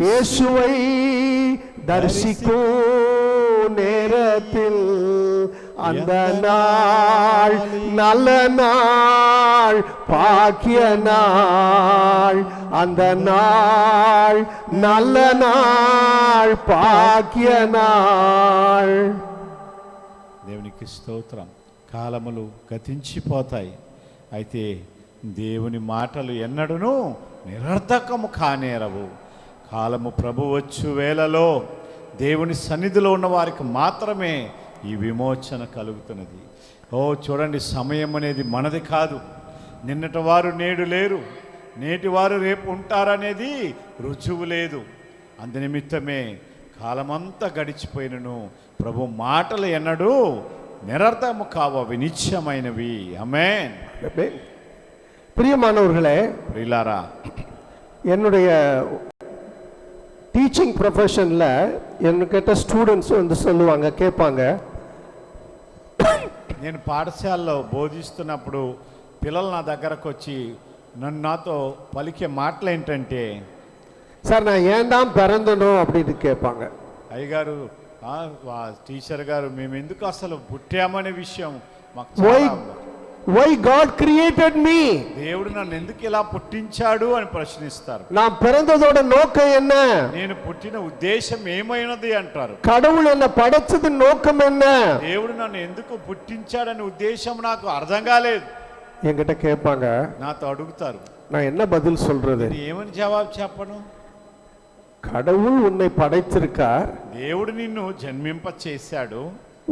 இயேசுவை தரிசிக்கும் நேரத்தில் அந்த நாள் நல்ல நாள், பாக்கிய நாள். அந்த நாள் நல்ல நாள், பாக்கிయ నాள். దేవునికి స్తోత్రం. కాలములు గతించిపోతాయి, అయితే దేవుని మాటలు ఎన్నడూనూ నిరర్థకము కానేరవు. కాలము ప్రభు వచ్చు వేళలో దేవుని సన్నిధిలో ఉన్న వారికి మాత్రమే ఈ విమోచన కలుగుతున్నది. చూడండి, సమయం అనేది మనది కాదు. నిన్నటి వారు నేడు లేరు, నేటి వారు రేపు ఉంటారనేది రుజువు లేదు. అందునిమిత్తమే కాలమంతా గడిచిపోయినను ప్రభు మాటలు ఎన్నడూ నిరర్థము కావు, అవి నిత్యమైనవి. ఆమేన్. பிரியமானவர்களே, ప్రియులారా, என்னுடைய டீச்சிங் ப்ரொஃபஷனில் என்கிட்ட ஸ்டூடெண்ட்ஸ் வந்து சொல்லுவாங்க, கேட்பாங்க. నేను పాఠశాలలో బోధిస్తున్నప్పుడు పిల్లలు నా దగ్గరకు వచ్చి నాతో పలికే మాటలు ఏంటంటే, సార్ நான் ஏன் தான் பிறந்தனும் அப்படின்னு கேட்பாங்க. అయ్యగారు, టీచర్ గారు, మేము ఎందుకు అసలు పుట్టామనే విషయం మాకు Why God created me? దేవుడు నన్ను ఎందుకు ఇలా పుట్టించాడు అని ప్రశ్నిస్తారు. நான் பிறந்ததோட நோக்கம் என்ன? నేను పుట్టిన ఉద్దేశం ఏమైనది అంటారు. கடவுள் என்ன படைச்சது நோக்கம் என்ன? దేవుడు నన్ను ఎందుకు పుట్టించాడనే ఉద్దేశం నాకు అర్థం కాలేదు. என்கிட்ட கேட்பாங்க, నాతో అడుగుతారు. நான் என்ன பதில் சொல்றது? ఏమని జవాబు చెప్పను? கடவுள் உன்னை படைத்திருக்கார், దేవుడు నిన్ను జన్మింప చేశాడు,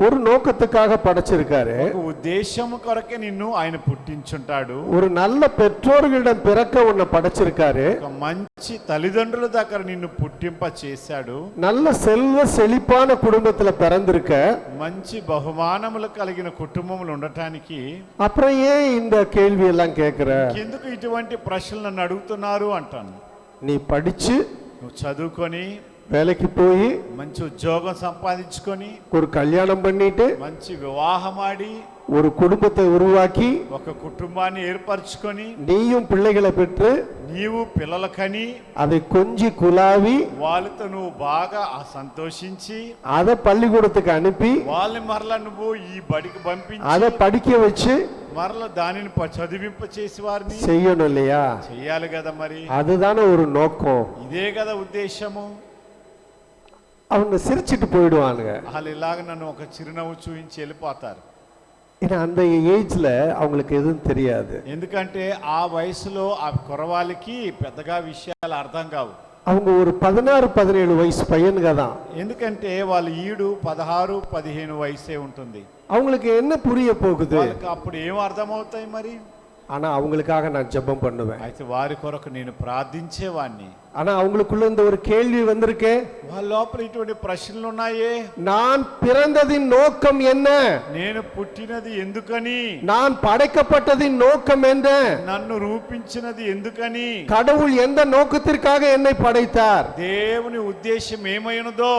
ஒரு நோக்கத்துக்காக படைச்சிருக்காரு, ఒక ఉద్దేశం కొరకే నిన్ను ఆయన పుట్టించుంటాడు. ஒரு நல்ல பெற்றோர்களிடம் பிறக்க உன்னை படைச்சிருக்காரு, ఒక మంచి తల్లిదండ్రుల దగ్గర నిన్ను పుట్టింప చేశాడు, நல்ல செல்வ செழிப்பான குடும்பத்துல பிறந்திருக்க, మంచి బహుమానములు కలిగిన కుటుంబములు ఉండటానికి. அப்புறம் ஏன் இந்த கேள்வி எல்லாம் கேக்குற? ఎందుకు ఇటువంటి ప్రశ్నలు నన్ను అడుగుతున్నారు అంటాను. நீ படிச்சு నువ్వు చదువుకొని வேலைக்கு போய் మంచి ఉద్యోగం సంపాదించుకొని ஒரு கல்யாணம் பண்ணிட்டு మంచి వివాహం ఆడి ஒரு குடும்பத்தை உருவாக்கி ఒక కుటుంబాన్ని ఏర్పరచుకొని நீயும் பிள்ளைகளை பெற்று నీవు పిల్లలకని அதை கொஞ்சி కులావి వాళ్ళతో నువ్వు బాగా సంతోషించి அதை பள்ளிக்கூடத்துக்கு அனுப்பி వాళ్ళని మరలా నువ్వు ఈ బడికి పంపించి அதை படிக்க வச்சு మరలా దానిని చదివింప చేసి వారిని செய்யணும் இல்லையா? చెయ్యాలి కదా. మరి அதுதானே ஒரு நோக்கம். ఇదే కదా ఉద్దేశము. அவங்க சிரிச்சிட்டு போயிடுவானுங்க. వాళ్ళు ఇలాగ నన్ను ఒక చిరునవ్వు చూపించి వెళ్ళిపోతారు. ஏன்னா அந்த ஏஜ்ல அவங்களுக்கு எதுவும் தெரியாது. ఎందుకంటే ఆ వయసులో ఆ కుర్రవాళ్ళకి పెద్దగా విషయాలు అర్థం కావు. அவங்க ஒரு 16-17 வயசு பையனுங்க தான். ఎందుకంటే వాళ్ళ ఈడు 16-15 వయసే ఉంటుంది. அவங்களுக்கு என்ன புரிய போகுது? వాళ్ళకి అప్పుడు ఏం అర్థమవుతాయి మరి? ஆனா அவங்களுக்காக நான் ஜெபம் பண்ணுவேன். అయితే వారి కొరకు నేను ప్రార్థించేవాడిని. ஆனா அவங்களுக்குள்ள இந்த ஒரு கேள்வி வந்திருக்கே, వాళ్ళ లోపల ఇటువంటి ప్రశ్నలు ఉన్నాయే. நான் பிறந்ததின் நோக்கம் என்ன? నేను పుట్టినది ఎందుకని? நான் படைக்கப்பட்டதின் நோக்கம் என்ன? నన్ను రూపించినది ఎందుకని? கடவுள் எந்த நோக்கத்திற்காக என்னை படைத்தார்? దేవుని ఉద్దేశం ఏమైనదో.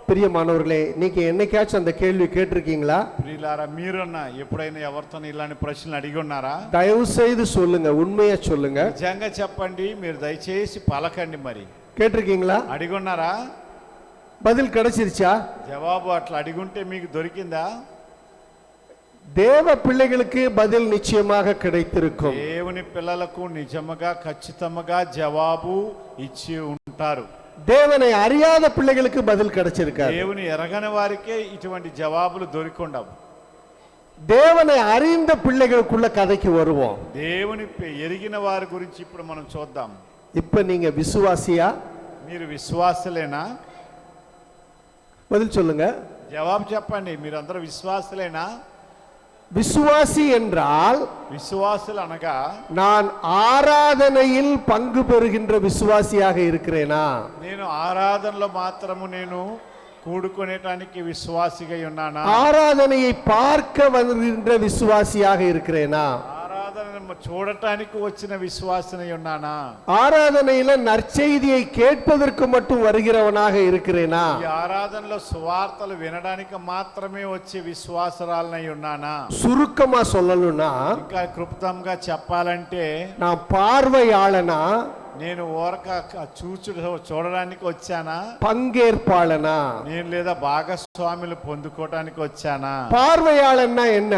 பிரியமானவர்களே, நீங்க என்னைக்காச்சும் அந்த கேள்வி கேட்டிருக்கீங்களா? ప్రియులారా, మీరన్నా ఎప్పుడైనా ఎవరితో ఇలాంటి ప్రశ్నలు అడిగి ఉన్నారా? தயவு செய்து சொல்லுங்க, உண்மையா சொல்லுங்க. నిజంగా చెప్పండి, మీరు దయచేసి పలకండి. మరి கேட்டிருக்கீங்களா? అడిగి ఉన్నారా? பதில் கிடைச்சிருச்சா? జవాబు అట్లా అడిగుంటే మీకు దొరికిందా? தேவ பிள்ளைகளுக்கு பதில் நிச்சயமாக கிடைத்திருக்கும். దేవుని పిల్లలకు నిజముగా ఖచ్చితంగా జవాబు ఇచ్చి ఉంటారు. தேவனை அறியாத பிள்ளைகளுக்கு பதில் கிடைச்சிருக்காது. దేవుని ఎరగని వారికే ఇటువంటి జవాబులు దొరికొండవు. தேவனை அறிந்த பிள்ளைகளுக்குள்ள கதைக்கு வருவோம். దేవుని ఎరిగిన వారి గురించి ఇప్పుడు మనం చూద్దాం. இப்ப நீங்க விசுவாசியா? మీరు విశ్వాసులేనా? பதில் சொல்லுங்க. జవాబు చెప్పండి. మీరందరూ విశ్వాసులేనా? விசுவாசி என்றால், విశ్వాసులు అనగా நான் ஆராதனையில் பங்கு பெறுகின்ற விசுவாசியாக இருக்கிறேனா? నేను ఆరాధనలో మాత్రము నేను కూడుకునేటానికి విశ్వాసిగా ఉన్నానా? ஆராதனையை பார்க்க வருகின்ற விசுவாசியாக இருக்கிறேனா? ఆరాధన చూడటానికి వచ్చిన విశ్వాసిని ఉన్నానా? ஆராதனையில நற்செய்தியை கேட்பதற்கு மட்டும் வருகிறவனாக இருக்கிறேனா? ఈ ఆరాధనలో సువార్తలు వినడానికి మాత్రమే వచ్చే విశ్వాసరాలనై ఉన్నానా? சுருக்கமா சொல்லணும்னா, ఇంకా క్లుప్తంగా చెప్పాలంటే, நான் பார்வையாளனா నేను ఊరక చూడడానికి వచ్చానా, பங்கேற்பாளனா? నేను లేదా భాగస్వాములు పొందుకోవడానికి వచ్చానా? பார்வையாளன்னா என்ன?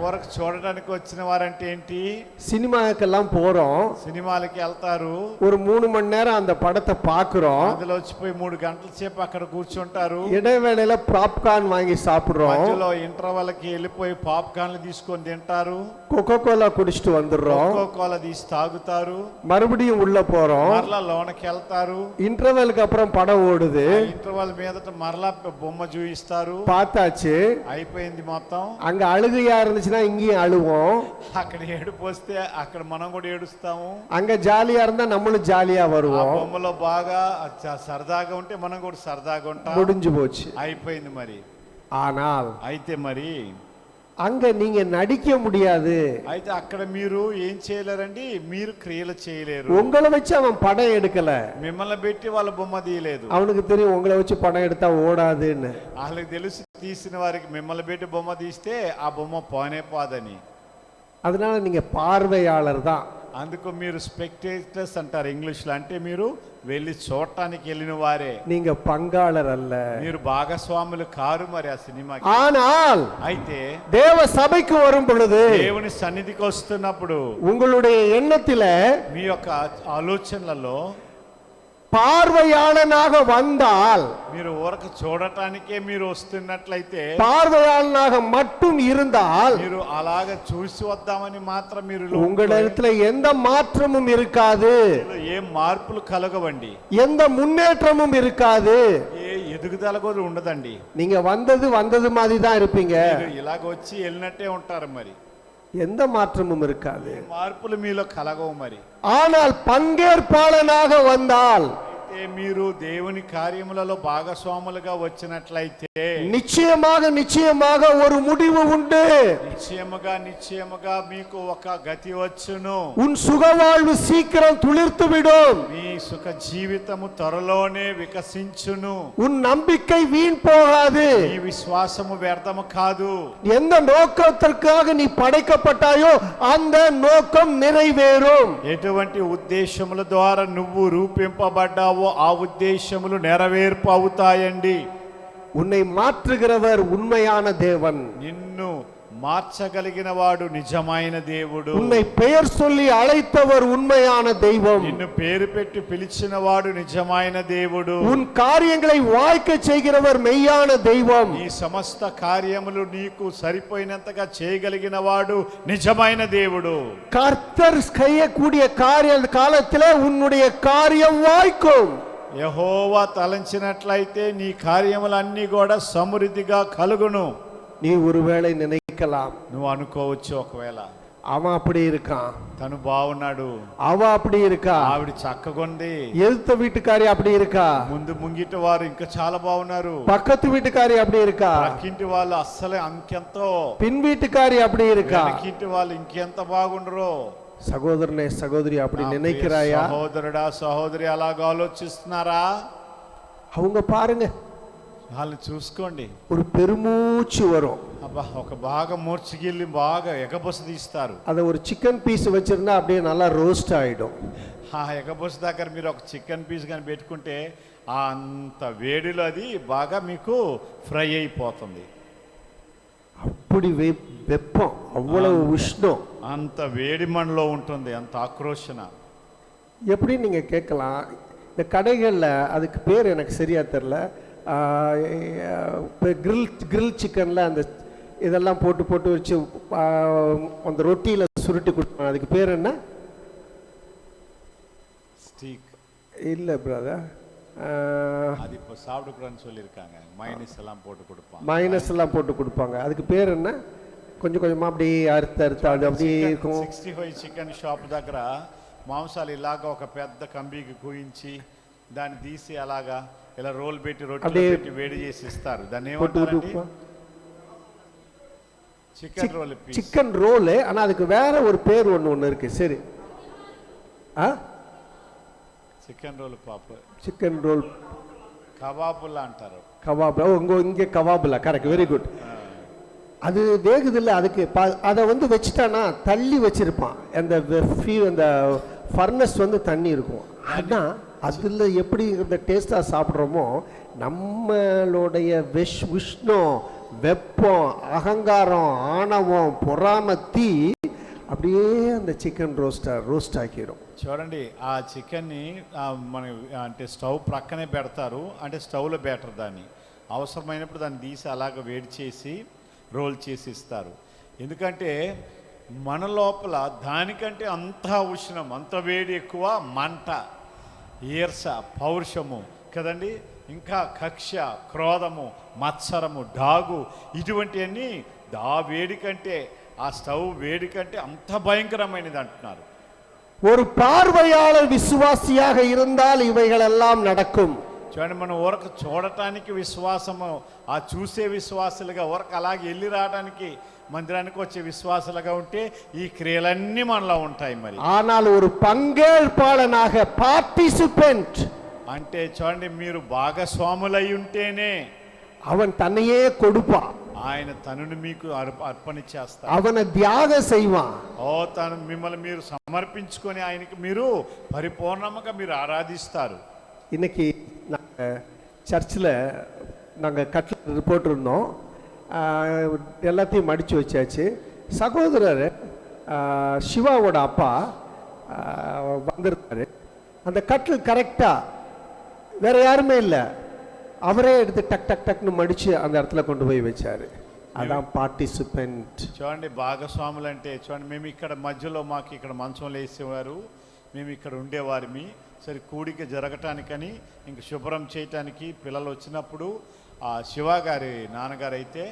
ఊరక చూడడానికి వచ్చిన వారంటే ఏంటి? சினிமாக்கெல்லாம் போறோம், సినిమాలకి వెళ్తారు, ஒரு 3 மணி நேரம் அந்த படத்தை பார்க்கிறோம், అందులో వచ్చిపోయి 3 గంటల సేపు అక్కడ కూర్చుంటారు, இடைவேளையில பாப்கார்ன் வாங்கி சாப்பிடுறோம், మధ్యలో ఇంటర్వెల్కి వెళ్ళిపోయి పాప్కార్న్లు తీసుకొని తింటారు, కోకో కోలా కుడిச்சிட்டு வந்துடுறோம், కోకో కోలా తీసి తాగుతారు, மறுபடியும் உள்ள போறோம், మరలా లోనకి వెళ్తారు, இன்டர்வெலுக்கு அப்புறம் படம் ஓடுது, ఇంటర్వెల్ మీదట మరలా బొమ్మ చూపిస్తారు, பார்த்தாச்சு, అయిపోయింది మొత్తం. அங்க அழுகையா இருந்துச்சுன்னா இங்கேயும் அழுவோம், అక్కడ ఏడుపు వస్తే అక్కడ మనం కూడా ఏడుస్తాము, அங்க ஜாலியா இருந்தா நம்மளும் ஜாலியா ఆ வருவோம். బొమ్మలో బాగా సరదాగా ఉంటే మనం కూడా సరదాగా ఉంటాం. முடிஞ்சு போச்சு. అయిపోయింది మరి. ஆனால் అయితే మరి அங்க நீங்க நடிக்க முடியாது, అయితే అక్కడ మీరు ఏం చేయలేరండి, మీరు క్రియలు చేయలేరు. உங்களை வச்சு அவன் படம் எடுக்கல, మిమ్మల్ని పెట్టి వాళ్ళ బొమ్మ తీయలేదు. அவனுக்கு தெரியும் உங்களை வச்சு படம் எடுத்தா ஓடாதுன்னு. వాళ్ళకి తెలుసు తీసిన వారికి మిమ్మల్ని పెట్టి బొమ్మ తీస్తే ఆ బొమ్మ పోనే పోదని. அதனால நீங்க பார்வையாளர் தான். అందుకు మీరు స్పెక్టేటర్స్ అంటారు ఇంగ్లీష్లో, అంటే మీరు వెళ్ళి చూడటానికి వెళ్ళిన వారే, நீங்க பங்காளர் அல்ல. మీరు భాగస్వాములు కారు మరి ఆ సినిమాకి. ஆனால் అయితే தேவ சபைக்கு வரும் பொழுது దేవుని సన్నిధికి వస్తున్నప్పుడు உங்களுடைய எண்ணத்தில మీ యొక్క ఆలోచనలలో பார்வையாளனாக வந்தால், మీరు ఊరక చూడటానికే మీరు వస్తున్నట్లయితే, பார்வையாளனாக மட்டும் இருந்தால் మీరు అలాగ చూసి వద్దామని మాత్రం మీరు உங்களிடத்துல எந்த மாற்றமும் இருக்காது, ఏ మార్పులు కలగవండి, எந்த முன்னேற்றமும் இருக்காது. ఏ ఎదుగుదల కూడా ఉండదండి. நீங்க வந்தது மாதிரி தான் இருப்பீங்க, మీరు ఇలాగ వచ్చి వెళ్ళినట్టే ఉంటారు మరి, எந்த மாற்றமும் இருக்காது. మార్పులు మీలో కలగవు మరి. ஆனால் பங்கேற்பாளனாக வந்தால், అయితే మీరు దేవుని కార్యములలో భాగస్వాములుగా వచ్చినట్లయితే நிச்சயமாக ஒரு முடிவு உண்டு. నిశ్చయముగా మీకు ఒక గతి వచ్చును. உன் சுகவாழ்வு சீக்கிரம் துளிர்த்துவிடும். మీ సుఖ జీవితము త్వరలోనే వికసించును. உன் நம்பிக்கை வீண் போகாது. మీ విశ్వాసము వ్యర్థము కాదు. எந்த நோக்கத்திற்காக நீ படைக்கப்பட்டாயோ அந்த நோக்கம் நிறைவேறும். ఎటువంటి ఉద్దేశముల ద్వారా నువ్వు రూపింపబడ్డావో ఆ ఉద్దేశములు నెరవేర్పు అవుతాయండి. உன்னை மாற்றுகிறவர் உண்மையான தேவன். నిన్ను మార్చగలిగిన వాడు నిజమైన దేవుడు. உன்னை பெயர் சொல்லி அழைத்தவர் உண்மையான தெய்வம். నిన్ను పేరు పెట్టి పిలిచిన వాడు నిజమైన దేవుడు. உன் காரியங்களை வாய்க்க செய்கிறவர் மெய்யான தெய்வம். నీ సమస్త కార్యములు నీకు సరిపోయినంతగా చేయగలిగిన వాడు నిజమైన దేవుడు. கர்த்தர் செய்யக்கூடிய காலத்திலே உன்னுடைய காரியம் வாய்க்கும். యెహోవా తలంచినట్లయితే నీ కార్యములన్నీ కూడా సమృద్ధిగా కలుగును. நீ ஒருவேளை நினைக்கலாம், నువ్వు అనుకోవచ్చు, ఒకవేళ அவன் அப்படி இருக்கான், తను బాగున్నాడు, அவ அப்படி இருக்கா, ఆవిడ చక్కగొంది, எதிர்த்த வீட்டுக்காரி அப்படி இருக்கா, ముందు ముంగిటి వారు ఇంకా చాలా బాగున్నారు, பக்கத்து வீட்டுக்காரி அப்படி இருக்கா, పక్కింటి వాళ్ళు అస్సలే అంకెంతో, பின் வீட்டுக்காரி அப்படி இருக்கா. వెనకింటి వాళ్ళు ఇంకెంత బాగుండరో. சகோதரனே சகோதரி அப்படி நினைக்கிறாயா? సహోదరుడా సహోదరి అలాగ ఆలోచిస్తున్నారా? அவங்க பாருங்க, వాళ్ళని చూసుకోండి, ஒரு பெருமூச்சு வரும். అబ్బా ఒక బాగా మూర్చిగిల్లి బాగా ఎగబొస తీస్తారు. அதை ஒரு சிக்கன் பீஸ் வச்சிருந்தா அப்படியே நல்லா ரோஸ்ட் ஆயிடும். ఆ ఎగబొస దగ్గర మీరు ఒక చికెన్ పీస్ కానీ పెట్టుకుంటే అంత వేడిలో అది బాగా మీకు ఫ్రై అయిపోతుంది. அப்படி வெப்பம், அவ்வளவு உஷ்ணம், అంత వేడి మనలో ఉంటుంది, అంత ఆక్రోషణ. எப்படி நீங்க கேட்கலாம், இந்த கடைகளில் அதுக்கு பேர் எனக்கு சரியா தெரில, கிரில் சிக்கனில் அந்த இதெல்லாம் போட்டு வச்சு அந்த ரொட்டியில் சுருட்டி கொடுப்பாங்க, அதுக்கு பேர் என்ன? ஸ்டீக் இல்லை பிரதர், அது இப்போ சாப்பிடக்கூடாதுன்னு சொல்லியிருக்காங்க. மைனஸ் எல்லாம் போட்டு கொடுப்பாங்க, மைனஸ் எல்லாம் போட்டு கொடுப்பாங்க, அதுக்கு பேர் என்ன? కొంచెం కొంచెం அப்படி అరుత అది அப்படி இருக்கும். 65 చికెన్ షాప్ దగ్గర మాంసాలు ఇలాగా ఒక పెద్ద కంబికి కూయించి దాన్ని తీసి అలాగా ఇలా రోల్ పెట్టి రొట్టెలో పెట్టి వేడి చేసి ఇస్తారు. దాన్ని ఏమంటారండి? Chicken roll. చికెన్ రోల్, ஆனா அதுக்கு வேற ஒரு பேர் ஒன்னு இருக்கு. சரி, చికెన్ రోల్ పాపు, చికెన్ రోల్ కబాబులా అంటారు. కబాబ్, இங்கே கபாபுல, கரெக்ட், வெரி குட். அது வேகுதில்ல, அதுக்கு அதை வந்து வச்சுட்டானா தள்ளி வச்சிருப்பான். அந்த ஃபர்னஸ் வந்து தண்ணி இருக்கும். ஆனால் அதில் எப்படி இந்த டேஸ்ட்டாக சாப்பிட்றோமோ நம்மளுடைய உஷ்ணம், வெப்பம், அகங்காரம், ஆணவம், பொறாமை, தீ அப்படியே அந்த చికెన్ రోస్ట్ ఆకిரும். చూడండి ఆ చికెన్ని మన అంటే స్టవ్ ప్రక్కనే పెడతారు, అంటే స్టవ్లో బెటర్ దాన్ని అవసరమైనప్పుడు దాన్ని తీసి అలాగ వేడి చేసి రోల్ చేసి ఇస్తారు. ఎందుకంటే మన లోపల దానికంటే అంత ఉష్ణం, అంత వేడి ఎక్కువ, మంట, ఈర్ష, పౌరుషము కదండి, ఇంకా కక్ష, క్రోధము, మత్సరము, డాగు, ఇటువంటివన్నీ దా వేడి కంటే, ఆ స్టవ్ వేడి కంటే అంత భయంకరమైనది అంటున్నారు. ஒரு பார்வையாளர் விசுவாசியாக இருந்தால் இவைகள் எல்லாம் நடக்கும். చూడండి, మనం ఊరక చూడటానికి విశ్వాసము, ఆ చూసే విశ్వాసులుగా ఊరక అలాగే వెళ్ళి రావడానికి మందిరానికి వచ్చే విశ్వాసులుగా ఉంటే ఈ క్రియలన్నీ మనలో ఉంటాయి. మరి ஆனால் ஒரு பங்கேற்பாளனாக பார்ட்டிசிபென்ட் అంటే చూడండి, మీరు భాగస్వాములై ఉంటేనే அவன் தன்னையே கொடுப்பான். ఆయన తనను మీకు అర్పణ చేస్తారు. அவனை தியாகம் செய்வான். తను మిమ్మల్ని మీరు సమర్పించుకొని ఆయనకి మీరు పరిపూర్ణంగా మీరు ఆరాధిస్తారు. இன்னைக்கு நாங்கள் சர்ச்சில் நாங்கள் கட்டில் போட்டிருந்தோம், எல்லாத்தையும் மடித்து வச்சாச்சு. சகோதரர் சிவாவோட அப்பா வந்திருந்தாரு. அந்த கட்டில் கரெக்டாக வேற யாருமே இல்லை, அவரே எடுத்து டக் டக் டக்னு மடித்து அந்த இடத்துல கொண்டு போய் வச்சாரு. అதான் పార్టిసిపెంట్. చూడండి, భాగస్వాములు అంటే చూడండి, మేము ఇక్కడ మధ్యలో మాకు ఇక్కడ మంచం వేసేవారు, మేము ఇక్కడ ఉండేవారిమి. సరే, కూడిక జరగటానికని ఇంక శుభ్రం చేయటానికి పిల్లలు వచ్చినప్పుడు ఆ శివగారి నాన్నగారు అయితే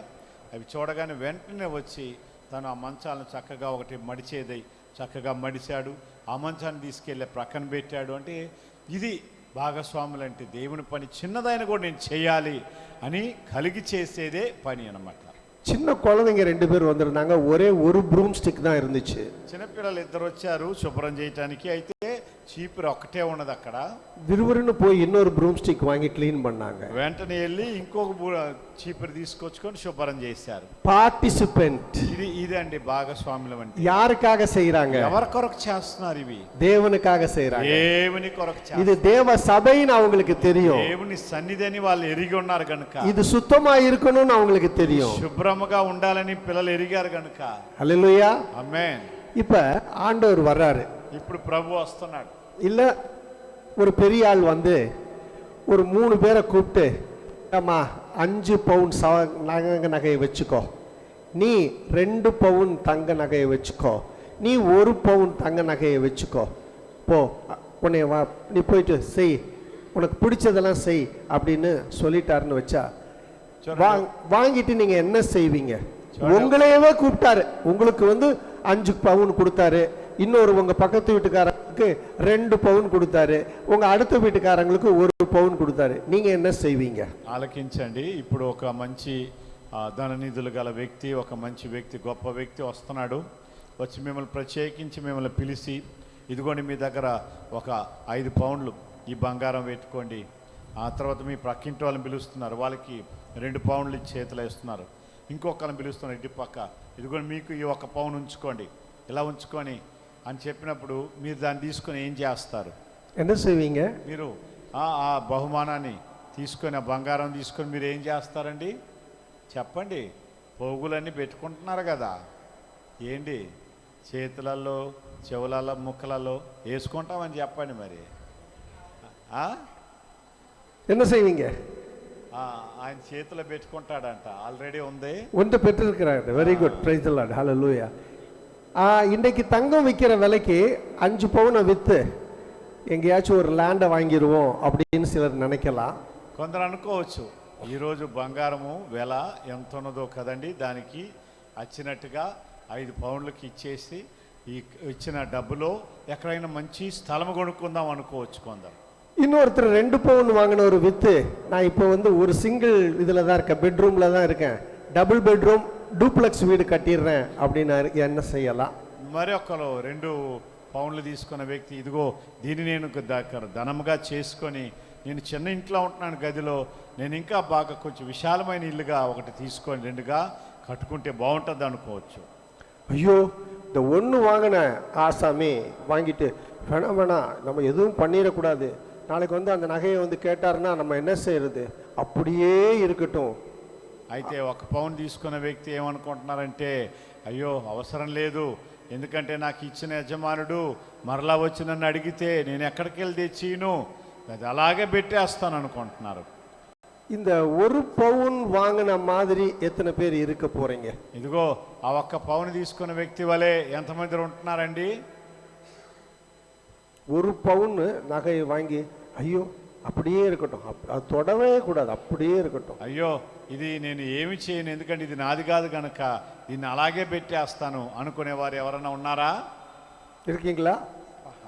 అవి చూడగానే వెంటనే వచ్చి తను ఆ మంచాలను చక్కగా ఒకటి మడిచేది చక్కగా మడిచాడు. ఆ మంచాన్ని తీసుకెళ్ళి ప్రక్కన పెట్టాడు. అంటే ఇది భాగస్వాములు అంటే దేవుని పని చిన్నదైన కూడా నేను చేయాలి అని కలిగి చేసేదే పని అన్నమాట. சின்ன குழந்தைங்க 2 பேர் வந்திருந்தாங்க, ஒரே ஒரு ப்ரூம் ஸ்டிக் தான் இருந்துச்சு. చిన్నపిల్లలు 2 వచ్చారు శుభ్రం చేయటానికి, అయితే చీపురు ఒక్కటే ఉన్నది అక్కడ. విరువురును పోయి இன்னொரு ப்ரூம் ஸ்டிக் வாங்கி க்ளீன் பண்ணாங்க. వెంటనే వెళ్ళి ఇంకొక చీపురు తీసుకొచ్చుకొని శుభ్రం చేశారు. பார்ட்டிசிபென்ட். ఇదండి భాగస్వాములు అంటే. யாருக்காக செய்றாங்க? ఎవరి కొరకు చేస్తున్నారు ఇవి? தேவனுக்காக செய்றாங்க. దేవుని కొరకు చేస్తున్నారు. இது தேவ சபைன்னு அவங்களுக்கு தெரியும். దేవుని సన్నిధిని వాళ్ళు ఎరిగి ఉన్నారు గనుక, இது சுத்தமா இருக்கணும்னு அவங்களுக்கு தெரியும். శుభ్రముగా ఉండాలని పిల్లలు ఎరిగారు గనుక. హల్లెలూయా, ఆమేన్. இப்ப ஆண்டவர் வர்றாரு. ఇప్పుడు ప్రభు వస్తున్నాడు. இல்ல ஒரு பெரிய ஆள் வந்து ஒரு 3 பேரை கூப்பிட்டு, அம்மா 5 பவுன் தங்க நகையை வச்சுக்கோ, நீ 2 பவுன் தங்க நகையை வச்சுக்கோ, நீ 1 பவுன் தங்க நகையை வச்சுக்கோ, போ உன்னை வா, நீ போயிட்டு செய், உனக்கு பிடிச்சதெல்லாம் செய் அப்படின்னு சொல்லிட்டாருன்னு வச்சா, வாங்கிட்டு நீங்க என்ன செய்வீங்க? உங்களையவே கூப்பிட்டாரு, உங்களுக்கு வந்து 5 பவுன் கொடுத்தாரு, இன்னொரு உங்க பக்கத்து வீட்டுக்காரங்களுக்கு 2 பவுன் கொடுத்தாரு, உங்க அடுத்த வீட்டுக்காரங்களுக்கு 1 పౌన్ கொடுத்தாரு, நீங்க என்ன செய்வீங்க? ఆలకించండి. ఇప్పుడు ఒక మంచి ధననిధులు గల వ్యక్తి, ఒక మంచి వ్యక్తి, గొప్ప వ్యక్తి వస్తున్నాడు. వచ్చి మిమ్మల్ని ప్రత్యేకించి మిమ్మల్ని పిలిచి, ఇదిగోండి మీ దగ్గర ఒక 5 పౌండ్లు ఈ బంగారం పెట్టుకోండి. ఆ తర్వాత మీ ప్రక్కింటి వాళ్ళని పిలుస్తున్నారు, వాళ్ళకి 2 పౌండ్లు ఇచ్చి చేతిలో ఇస్తున్నారు. ఇంకొకరిని పిలుస్తున్నారు ఇటు పక్క, ఇదిగోండి మీకు ఈ 1 పౌన్ ఉంచుకోండి, ఇలా ఉంచుకొని అని చెప్పినప్పుడు మీరు దాన్ని తీసుకొని ఏం చేస్తారు? என்ன செய்வீங்க? మీరు ఆ బహుమానాన్ని తీసుకొని, ఆ బంగారం తీసుకొని మీరు ఏం చేస్తారండి? చెప్పండి. పోగులన్నీ పెట్టుకుంటున్నారు కదా, ఏంటి చేతులలో, చెవులలో, ముక్కలలో వేసుకుంటామని చెప్పండి. మరి என்ன செய்வீங்க? ఆయన చేతిలో పెట్టుకుంటాడంట, ఆల్రెడీ ఉంది, ஒன்று பெற்றிருக்கிறார். Very good, praise the Lord, hallelujah. இன்றைக்கு தங்கம் விற்கிற விலைக்கு 5 பவுனை விற்று எங்கேயாச்சும் ஒரு ల్యాండ్ வாங்கிடுவோம் அப்படின்னு சிலர் நினைக்கலாம். కొందరు అనుకోవచ్చు, ఈరోజు బంగారము వెల ఎంత ఉన్నదో కదండి, దానికి వచ్చినట్టుగా 5 పౌండ్లకి ఇచ్చేసి ఈ ఇచ్చిన డబ్బులో ఎక్కడైనా మంచి స్థలం కొనుక్కుందాం అనుకోవచ్చు కొందరు. இன்னொருத்தர் 2 பவுன் வாங்கின ஒரு வித்து, நான் இப்போ வந்து ஒரு சிங்கிள் இதில் தான் இருக்கேன், பெட்ரூமில் தான் இருக்கேன், டபுள் பெட்ரூம் డూప్లెక్స్ వీடு కట్టిర్రేன் அப்படின்னு என்ன செய்யலாம்? మరి ఒకరు 2 పౌండ్లు తీసుకున్న వ్యక్తి, ఇదిగో దీన్ని నేను ధనముగా చేసుకొని నేను చిన్న ఇంట్లో ఉంటున్నాను గదిలో, నేను ఇంకా బాగా కొంచెం విశాలమైన ఇల్లుగా ఒకటి తీసుకొని 2గా కట్టుకుంటే బాగుంటుంది అనుకోవచ్చు. ஐயோ, இந்த ஒன்று வாங்கின ஆசாமி வாங்கிட்டு வேணாம் வேணாம், நம்ம எதுவும் பண்ணிடக்கூடாது, நாளைக்கு வந்து அந்த நகையை வந்து கேட்டாருன்னா நம்ம என்ன செய்யறது, அப்படியே இருக்கட்டும். అయితే 1 పౌండ్ తీసుకున్న వ్యక్తి ఏమనుకుంటున్నారంటే, అయ్యో అవసరం లేదు, ఎందుకంటే నాకు ఇచ్చిన యజమానుడు మరలా వచ్చి నన్ను అడిగితే నేను ఎక్కడికి వెళ్ళి తెచ్చిను, అది అలాగే పెట్టేస్తాను అనుకుంటున్నారు. இந்த 1 பவுன் வாங்கின மாதிரி எத்தனை பேர் இருக்க போறீங்க? ఇదిగో ఆ 1 పౌండ్ తీసుకున్న వ్యక్తి వలె ఎంతమంది ఉంటున్నారండి? 1 பவுன் நகையை வாங்கி ஐயோ அப்படியே இருக்கட்டும், அது தொடவே கூடாது, அப்படியே இருக்கட்டும். అయ్యో ఇది నేను ఏమి చేయను, ఎందుకంటే ఇది నాది కాదు కనుక దీన్ని అలాగే పెట్టేస్తాను అనుకునేవారు ఎవరన్నా ఉన్నారా? இருக்கீங்களா?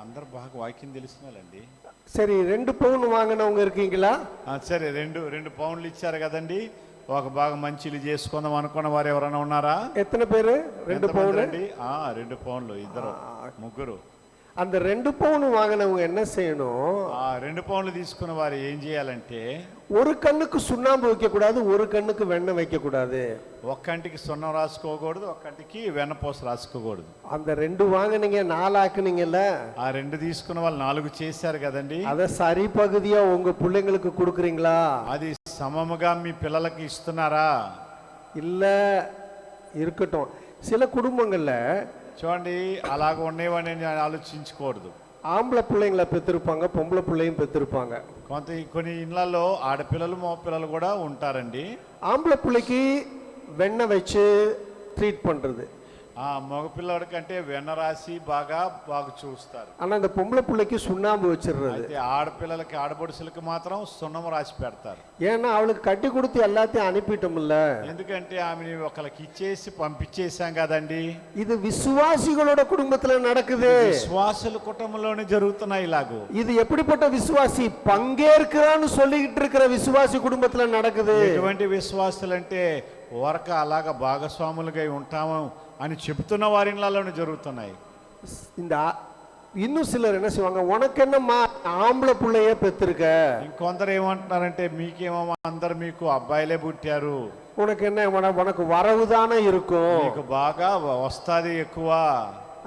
అందరు బాగా వాక్యం తెలిసిన వాళ్ళండి. சரி, 2 பவுன் வாங்கினவங்க இருக்கீங்களா? సరే, రెండు పౌండ్లు ఇచ్చారు కదండి, ఒక బాగా మంచి ఇల్లు చేసుకుందాం అనుకున్న వారు ఎవరైనా ఉన్నారా? எத்தனை பேரு? 2 பவுன். 2 పౌండ్లు, ఇద్దరు ముగ్గురు. அந்த 2 பவுன் வாங்கினவங்க என்ன செய்யணும்? 2 పౌండ్లు తీసుకున్న వారు ఏం చేయాలంటే, ஒரு கண்ணுக்கு சுண்ணாம்பு வைக்க கூடாது, ஒரு கண்ணுக்கு வெண்ணெய் வைக்க கூடாது. ఒక కంటికి సున్నం రాసుకోకూడదు, ఒక కంటికి వెన్నపూస రాసుకోకూడదు. அந்த 2 வாங்கினீங்க 4 ஆக்குனீங்கல்ல, 2 తీసుకున్న వాళ్ళు 4 చేశారు కదండి, అத సరి పகுதியா உங்க பிள்ளைங்களுக்கு கொடுக்குறீங்களா? అది సమముగా మీ పిల్లలకి ఇస్తున్నారా? இல்ல, இருக்கட்டும். சில குடும்பங்கள்ல చూడండి, అలాగ ఉండేవాడిని ఆలోచించకూడదు. ஆம்பளை பிள்ளைங்களை பெற்றிருப்பாங்க, பொம்பளை பிள்ளையும் பெற்றிருப்பாங்க. కొన్ని ఇళ్లలో ఆడపిల్లలు మగ పిల్లలు కూడా ఉంటారండి. ஆம்பளை பிள்ளைக்கு வெண்ணெய் வச்சு ட்ரீட் பண்றது, మగ పిల్లడి కంటే వెన్న రాసి బాగా చూస్తారు. ஆனா அந்த பொம்பளை பிள்ளைக்கு சுண்ணாம்பு வச்சிடுறது. అయితే ఆడపిల్లలకి ఆడపడుచులకి మాత్రం సున్నం రాసి పెడతారు. ஏன்னா அவளுக்கு கட்டி கொடுத்து எல்லாத்தையும் அனுப்பிட்டோம்ல, ఎందుకంటే ఆమెని ఒకరికి ఇచ్చేసి పంపించేశాం కదండి. இது விசுவாசிகளோட குடும்பத்துல நடக்குது. విశ్వాసుల కుటుంబంలోనే జరుగుతున్నాయి ఇలాగూ. இது எப்படிப்பட்ட விசுவாசி? பங்கேற்கிறான்னு சொல்லிக்கிட்டு இருக்கிற விசுவாசி குடும்பத்துல நடக்குது. ఎటువంటి విశ్వాసులు అంటే ఊరక అలాగా భాగస్వాములుగా ఉంటాము అని చెప్తున్న వారి ఇళ్లలోనే జరుగుతున్నాయి. இந்த இன்னும் சிலர் என்ன செய்வாங்க, உனக்கு என்னம்மா ஆம்பளை பிள்ளையே பெற்றிருக்க, ఇంకొందరు ఏమంటున్నారంటే, మీకేమో అందరు మీకు అబ్బాయిలే పుట్టారు, உனக்கு என்ன உனக்கு வரவு தானே இருக்கும், మీకు బాగా వస్తాది ఎక్కువ,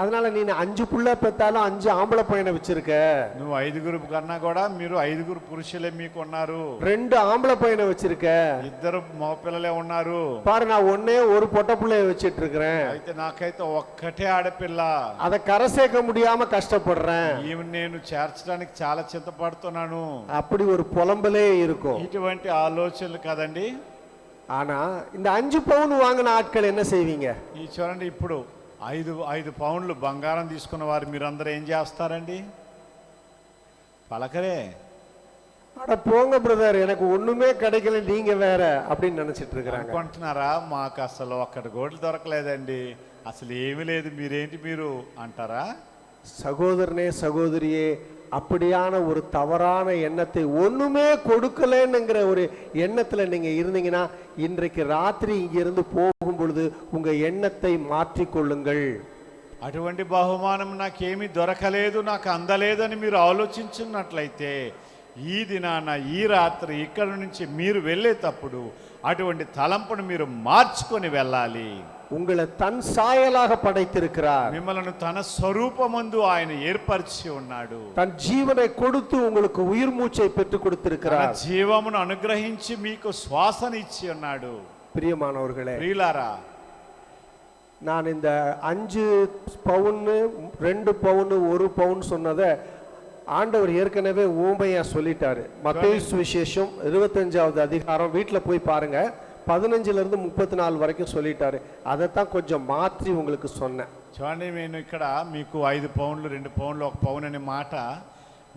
அதனால நீ 5 புள்ள பெத்தாலும் 5 ஆம்பளை பையனை வச்சிருக்க, నువ్వు 5గురు కన్నా కూడా మీరు 5గురు పురుషులే మీకు ఉన్నారు, 2 ஆம்பளை பையனை வச்சிருக்க, 2 మగ పిల్లలే ఉన్నారు, பாரு நான் ஒன்னே ஒரு பொட்டை பிள்ளைய வச்சிட்டு இருக்கிறேன், అయితే నాకైతే ఒక్కటే ఆడపిల్ల, அதை கரை சேர்க்க முடியாம கஷ்டப்படுறேன், ఈమె నేను చేర్చడానికి చాలా చింతపడుతున్నాను, அப்படி ஒரு புலம்பலே இருக்கும். ఇటువంటి ఆలోచనలు కదండి. ஆனா இந்த 5 பவுன் வாங்கின ஆட்கள் என்ன செய்வீங்க? ఈ చూడండి, ఇప్పుడు 5 పౌండ్లు బంగారం తీసుకున్న వారు మీరందరూ ఏం చేస్తారండి? పలకరే, அட போங்க பிரதர், எனக்கு ஒண்ணுமே கிடைக்கல, நீங்க வேற அப்படின்னு நினைச்சிட்டு இருக்கிறாங்க. అనుకుంటున్నారా? మాకు అసలు ఒక్కటి గోట్లు దొరకలేదండి, అసలు ఏమీ లేదు, మీరేంటి మీరు అంటారా? சகோதரனே சகோதரியே, அப்படியான ஒரு தவறான எண்ணத்தை, ஒண்ணுமே கொடுக்கலன்னுங்கிற ஒரு எண்ணத்துல நீங்க இருந்தீங்கன்னா, இன்றைக்கு ராத்திரி இங்கிருந்து போகும் பொழுது உங்க எண்ணத்தை மாற்றிக்கொள்ளுங்கள். అటువంటి బహుమానం నాకేమీ దొరకలేదు, నాకు అందలేదని మీరు ఆలోచించున్నట్లయితే, ఈ దినాన ఈ రాత్రి ఇక్కడ నుంచి మీరు వెళ్ళేటప్పుడు అటువంటి తలంపును మీరు మార్చుకొని వెళ్ళాలి. உங்களை தன் சாயலாக படைத்திருக்கிறார், మిమ్మల్ని తన స్వరూపమందు ఆయన ఏర్పరిచి ఉన్నాడు, தன் ஜீவனை கொடுத்து உங்களுக்கு உயிர் மூச்சை பெற்றுக் கொடுத்திருக்கிறார், జీవమును అనుగ్రహించి మీకు శ్వాసను ఇచ్చి ఉన్నాడు. பிரியமானவர்களே, ప్రియులారా, நான் இந்த 5 பவுன் 2 பவுன் 1 பவுன் சொன்னதை ஆண்டவர் ஏற்கனவே ஊமையா சொல்லிட்டாரு. மத்தேயு சுவிசேஷம் 25வது அதிகாரம் வீட்டில் போய் பாருங்க, 15 இருந்து 34 வரைக்கும் சொல்லிட்டாரு. அதைத்தான் கொஞ்சம் மாற்றி உங்களுக்கு சொன்னேன். చూడండి, నేను ఇక్కడ మీకు 5 పౌండ్లు 2 పౌండ్లు 1 పౌన్ అనే మాట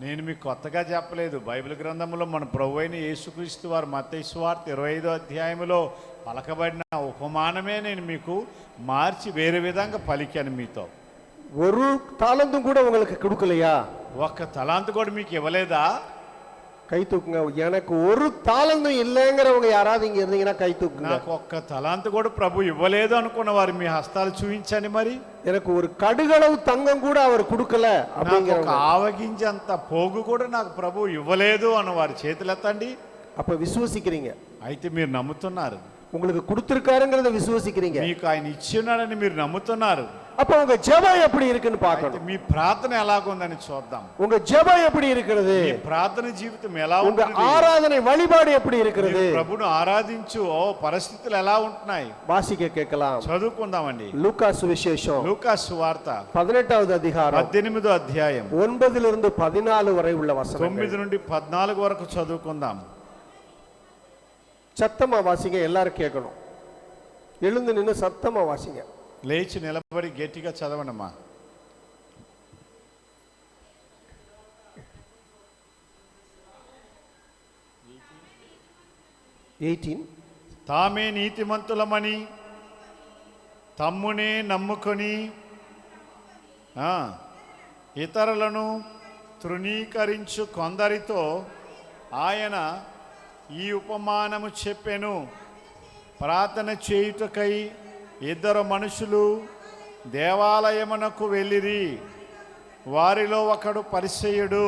నేను మీకు కొత్తగా చెప్పలేదు. బైబిల్ గ్రంథంలో మన ప్రభు అయిన యేసుక్రీస్తు వారు మత్తయి సువార్త 25వ అధ్యాయంలో పలకబడిన ఉపమానమే నేను మీకు మార్చి వేరే విధంగా పలికాను మీతో. ஒரு தாளந்தும் கூட உங்களுக்கு கொடுக்கலையா? 1 తలాంతు కూడా మీకు ఇవ్వలేదా? கை தூக்குங்க. எனக்கு ஒரு தாளந்தும் இல்லைங்கிறவங்க யாராவது இங்க இருந்தீங்கன்னா கை தூக்குங்க. నాకు 1 తలాంతు కూడా ప్రభు ఇవ్వలేదు అనుకున్న వారు మీ హస్తాలు చూపించండి. మరి எனக்கு ஒரு கடுகளவு தங்கம் கூட அவர் கொடுக்கல அப்படிங்கிறவங்க, ఆవగింజంత పోగు కూడా నాకు ప్రభు ఇవ్వలేదు అన్న వారి చేతులు ఎత్తండి. அப்ப விசுவசிக்கிறீங்க, అయితే మీరు నమ్ముతున్నారు, உங்களுக்கு கொடுத்திருக்காருங்கிறத விசுவசிக்கிறீங்க. మీకు ఆయన ఇచ్చి ఉన్నాడని మీరు నమ్ముతున్నారు. அப்ப உங்க ஜெபம் எப்படி இருக்குன்னு అయితే பார்க்கணும். మీ ప్రార్థన ఎలాగుందని చూద్దాం. உங்க ஜெபம் எப்படி இருக்கிறது? మీ ప్రార్థన జీవితం ఎలా உங்க ఉంటుంది? ஆராதனை வழிபாடு எப்படி இருக்கிறது? మీరు ప్రభువును ఆరాధించు పరిస్థితులు ఎలా ఉంటున్నాయి? வாசிக்க கேட்கலாம். చదువుకుందామండి. லூக்கா சுவிசேஷம் లూకా సువార్త 18வது அதிகாரம் 18వ అధ్యాయం 9 14 వரை உள்ள వచనం. 9 నుండి 14 వరకు చదువుకుందాం. சத்தமா வாசிங்க, எல்லாரும் கேட்கணும். எழுந்து நின்று சத்தமா வாசிங்க. లేచి నిలబడి గట్టిగా చదవనమ్మా. 18 తామే నీతిమంతులమని తమ్మునే నమ్ముకొని ఇతరులను తృణీకరించు కొందరితో ఆయన ఈ ఉపమానము చెప్పెను. ప్రార్థన చేయుటకై 2 మనుషులు దేవాలయమునకు వెళ్ళిరి. వారిలో ఒకడు పరిసయ్యుడు,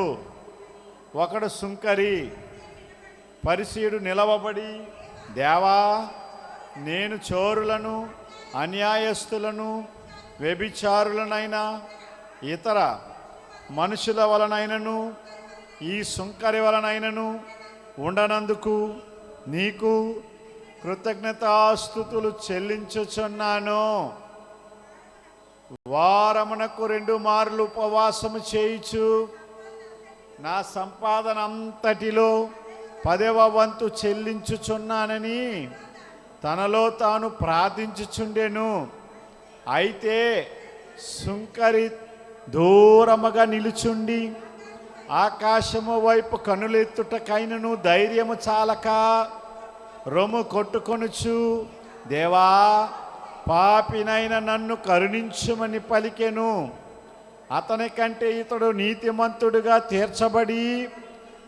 ఒకడు సుంకరి. పరిసయ్యుడు నిలవబడి, దేవా, నేను చోరులను, అన్యాయస్తులను, వ్యభిచారులనైనా ఇతర మనుషుల వలనైనను ఈ సుంకరి వలనైనను ఉండనందుకు నీకు కృతజ్ఞతాస్తుతులు చెల్లించుచున్నాను. వారమునకు 2 మార్లు ఉపవాసము చేయుచు నా సంపాదన అంతటిలో 10వ వంతు చెల్లించుచున్నానని తనలో తాను ప్రార్థించుచుండెను. అయితే సుంకరి దూరముగా నిలుచుండి ఆకాశము వైపు కనులెత్తుటకైనను ధైర్యము చాలక రొమ్ము కొట్టుకొనుచు, దేవా, పాపినైన నన్ను కరుణించుమని పలికెను. అతని కంటే ఇతడు నీతిమంతుడుగా తీర్చబడి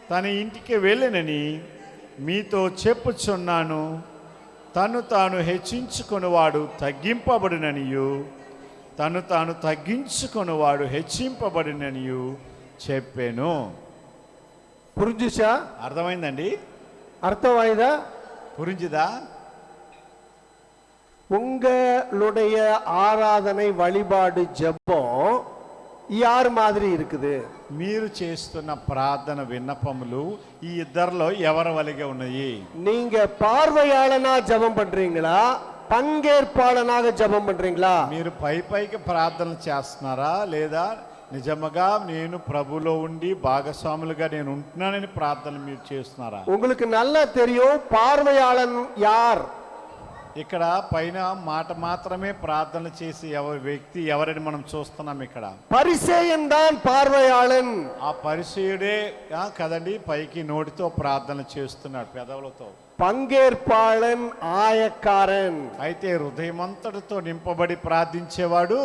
తన ఇంటికి వెళ్ళినని మీతో చెప్పుచున్నాను. తను తాను హెచ్చించుకొనివాడు తగ్గింపబడిననియు, తను తాను తగ్గించుకొనివాడు హెచ్చింపబడిననియు చెప్పాను. புரிஞ்சுச்சா? అర్థమైందండి? அர்த்தமாயுதா? புரிஞ்சுதா? உங்களுடைய ஆராதனை வழிபாடு ஜெபம் யார் மாதிரி இருக்குது? మీరు చేస్తున్న ప్రార్థన విన్నపములు ఈ ఇద్దరిలో ఎవరి వలిగే ఉన్నాయి? நீங்க பார்வையாளனா ஜெபம் பண்றீங்களா, பங்கேற்பாளனாக ஜெபம் பண்றீங்களா? మీరు పైకి ప్రార్థన చేస్తున్నారా, లేదా నిజముగా నేను ప్రభులో ఉండి భాగస్వాములుగా నేను ఉంటున్నానని ప్రార్థన మీరు చేస్తున్నారా? உங்களுக்கு நல்லா தெரியும் பார்வையாளன் யார். ఇక్కడ పైన మాట మాత్రమే ప్రార్థన చేసి వ్యక్తి ఎవరని మనం చూస్తున్నాం. ఇక్కడ పరిసయ్యన్ தான் பார்வையாளன். ఆ పరిసయ్యుడే కదండి పైకి నోటితో ప్రార్థన చేస్తున్నాడు, పెదవులతో. பங்கேற்பாளன் ஆயக்காரன். అయితే హృదయమంతటితో నింపబడి ప్రార్థించేవాడు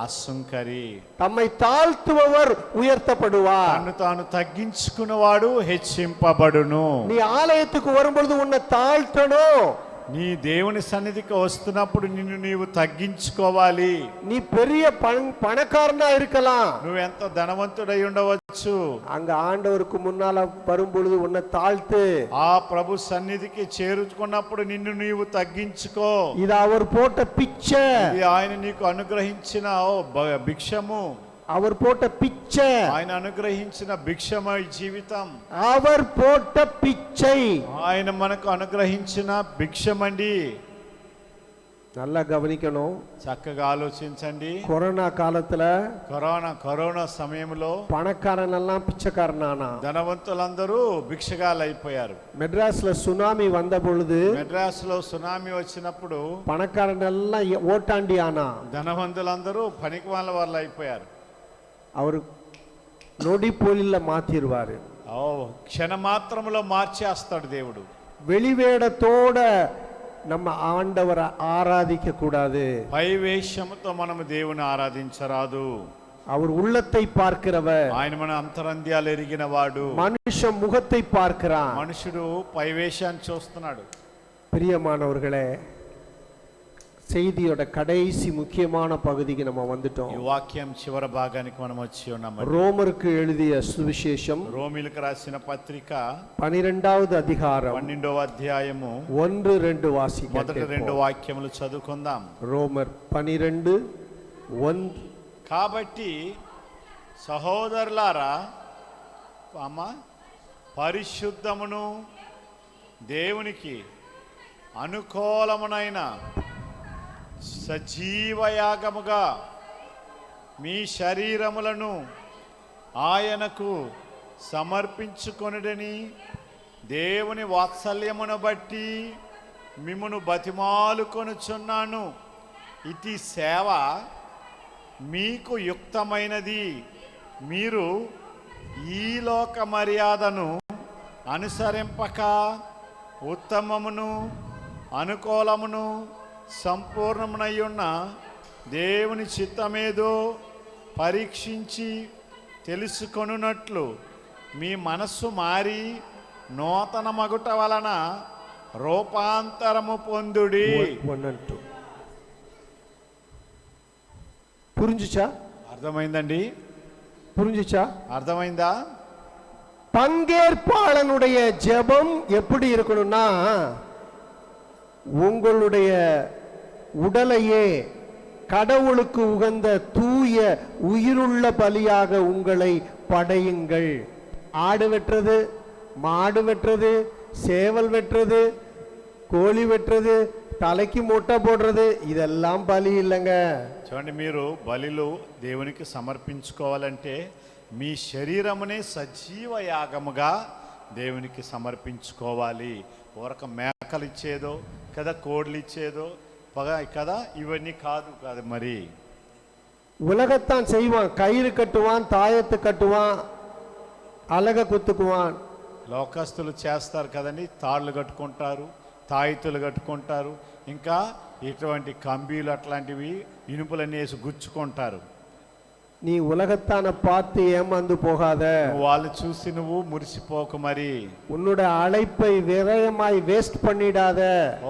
అసుంకరి. తమ్மை తాழ்த்துபவர் உயர்த்தப்படுவார். తను తాను తగ్గించుకున్నవాడు హెచ్చింపబడును. నీ ఆలయத்துக்கு வரும்பொழுது உன்னை தாழ்த்தணும். నీ దేవుని సన్నిధికి వస్తున్నప్పుడు నిన్ను నీవు తగ్గించుకోవాలి. நீ பெரிய பணக்காரனா இருக்கலாம், నువ్వెంత ధనవంతుడై ఉండవచ్చు, அங்க ஆண்டவருக்கு முன்னால வரும்பொழுது உன்னை தாழ்த்து. ఆ ప్రభు సన్నిధికి చేరుకున్నప్పుడు నిన్ను నీవు తగ్గించుకో. ఇది அவர் போட்ட பிச்சை. ఇది ఆయన నీకు అనుగ్రహించిన భిక్షము. அவர் போட்ட பிச்சை. ఆయన అనుగ్రహించిన భిక్షమై జీవితం. அவர் போட்ட பிச்சை. ఆయన మనకు అనుగ్రహించిన భిక్షమండి. நல்லா கவனிக்கணும், చక్కగా ఆలోచించండి. கொரோனா காலத்துல కరోనా సమయంలో பணக்காரன் எல்லாம் பிச்சைக்காரனானா. ధనవంతులందరూ భిక్షగాలు అయిపోయారు. மெட்ராஸ்ல சுனாமி வந்த பொழுது మెడ్రాస్ లో సునామీ వచ్చినప్పుడు பணக்காரன் எல்லாம் ஓட்டாண்டி ஆனா. ధనవంతులందరూ పనికి వాళ్ళ అయిపోయారు. அவரு நொடி பொலில மாத்திடுவாரு. క్షణ మాత్రములో మార్చేస్తాడు దేవుడు. வெளிவேடத்தோட நம்ம ஆண்டவரை ஆராதிக்க கூடாது. పైవేషముతో మనము దేవుని ఆరాధించరాదు. அவர் உள்ளத்தை பார்க்கிறவர். ఆయన మన అంతరంద్యాలు ఎరిగిన వాడు. మనుష ముఖத்தை பார்க்கிறான். మనుషుడు పైవేషాన్ని చూస్తున్నాడు. பிரியமானவர்களே, செய்தியோட கடைசி முக்கியமான பகுதிக்கு நம்ம வந்துட்டோம். ఈ వాక్యం చివరి భాగానికి మనం వచ్చి ఉన్నాం. రోమருக்கு எழுதிய సువిశేషం, రోమిలకు రాసిన పత్రిక 12వ అధ్యాయం 12వ అధ్యాయము 1-2 వాక్యాలు. మొదటి 2 వాక్యములు చదువుకుందాం. రోమర్ 12 కాబట్టి సహోదరులారా, అమ్మ, పరిశుద్ధమును దేవునికి అనుకూలమునైన సజీవయాగముగా మీ శరీరములను ఆయనకు సమర్పించుకొనుడని దేవుని వాత్సల్యమును బట్టి మిమ్మును బతిమాలుకొనుచున్నాను. ఇది సేవ మీకు యుక్తమైనది. మీరు ఈ లోక మర్యాదను అనుసరింపక ఉత్తమమును అనుకూలమును సంపూర్ణమునయ్యున్న దేవుని చిత్తమేదో పరీక్షించి తెలుసుకొనున్నట్లు మీ మనస్సు మారి నూతన మగుట వలన రూపాంతరము పొందుడి. புரிஞ்சுச்சா? అర్థమైందండి? புரிஞ்சுச்சா? అర్థమైందా? பங்கேற்பாளனுடைய ஜெபம் எப்படி இருக்கணும்னா, உங்களுடைய உடலையே கடவுளுக்கு உகந்த தூய உயிருள்ள பலியாக உங்களை படையுங்கள். ஆடு வெட்டுறது, மாடு வெட்டுறது, சேவல் வெட்டுறது, கோழி வெட்டுறது, தலைக்கு முட்டை போடுறது, இதெல்லாம் பலி இல்லைங்க. చూడండి, మీరు బలిలు దేవునికి సమర్పించుకోవాలంటే మీ శరీరమునే సజీవ యాగముగా దేవునికి సమర్పించుకోవాలి. ఒక మేకలు ఇచ్చేదో కదా, కోడ్లు ఇచ్చేదో కదా, ఇవన్నీ కాదు కదా. మరి உலகத்தான் செய்வான், கயிறு கட்டுவான், தாயத்து கட்டுவான், అలగ కుత్తుకువాన్. లోకస్తులు చేస్తారు కదండి, తాళ్ళు కట్టుకుంటారు, తాయితులు కట్టుకుంటారు, ఇంకా ఇటువంటి కంబీలు అట్లాంటివి ఇనుపులన్నీ వేసి గుచ్చుకుంటారు. நீ உலகத்தான பார்த்து ஏமாந்து போகாத. వాళ్ళు చూసి నువ్వు మురిసిపోకు. మరి உன்னோட அழைப்பை விரயமாய் வேஸ்ட் பண்ணிடாத.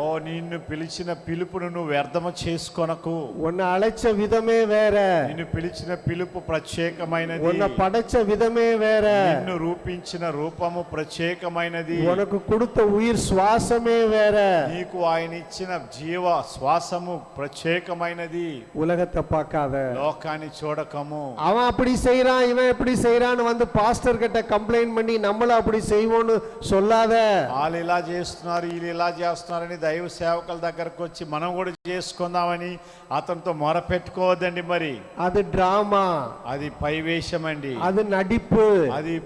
ఓ, నిన్ను పిలిచిన పిలుపును నువ్వు వ్యర్థము చేసుకొనకు. உன்னை அழைச்ச விதமே வேற. నిన్ను పిలిచిన పిలుపు ప్రత్యేకమైనది. உன்னை படைச்ச விதமே வேற. నిన్ను రూపించిన రూపము ప్రత్యేకమైనది. உனக்கு கொடுத்த உயிர் சுவாசமே வேற. నీకు ఆయన ఇచ్చిన జీవ శ్వాసము ప్రత్యేకమైనది. உலகத்தை பார்க்காத, లోకాన్ని చూడకము. அவன் அப்படி செய்யறான், இவன் எப்படி செய்யறான்னு வந்து பாஸ்டர் கிட்ட கம்ப்ளைண்ட் பண்ணி நம்மள அப்படி செய்வோம்னு சொல்லாத. వాళ్ళు ఇలా చేస్తున్నారు, వీళ్ళు ఇలా చేస్తున్నారని దైవ సేవకుల దగ్గరకు వచ్చి మనం కూడా చేసుకుందామని అతనితో మొరపెట్టుకోవద్దండి. మరి அது டிராமா, అది పైవేషం అండి, அது నడిப்பு, అది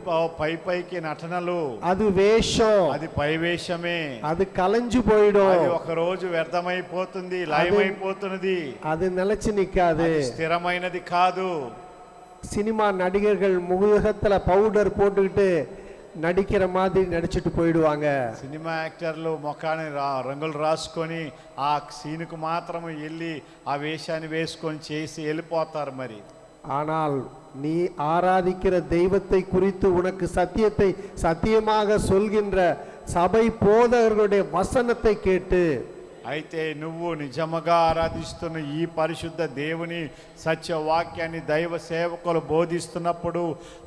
పైకి నటనలు, அது వేషం, అది పైవేషమే. அது கலைஞ்சு போயிடும். అది ఒక రోజు వ్యర్థమైపోతుంది, లయమైపోతున్నది. அது நிலைச்சு நிக்காது. స్థిరమైనది కాదు. சினிமா நடிகர்கள் முகத்துல பவுடர் போட்டுக்கிட்டு நடிக்கிற மாதிரி நடிச்சிட்டு போயிடுவாங்க. సినిమా యాక్టర్లు ముఖాన్ని రంగులు రాసుకొని ఆ సీనుకు మాత్రం వెళ్ళి ఆ వేషాన్ని వేసుకొని చేసి వెళ్ళిపోతారు. మరి ஆனால் நீ ஆராதிக்கிற தெய்வத்தை குறித்து உனக்கு சத்தியத்தை சத்தியமாக சொல்கின்ற சபை போதகர்களுடைய வசனத்தை கேட்டு, అయితే నువ్వు నిజముగా ఆరాధిస్తున్న ఈ పరిశుద్ధ దేవుని సత్య వాక్యాన్ని దైవ సేవకులు బోధిస్తున్నప్పుడు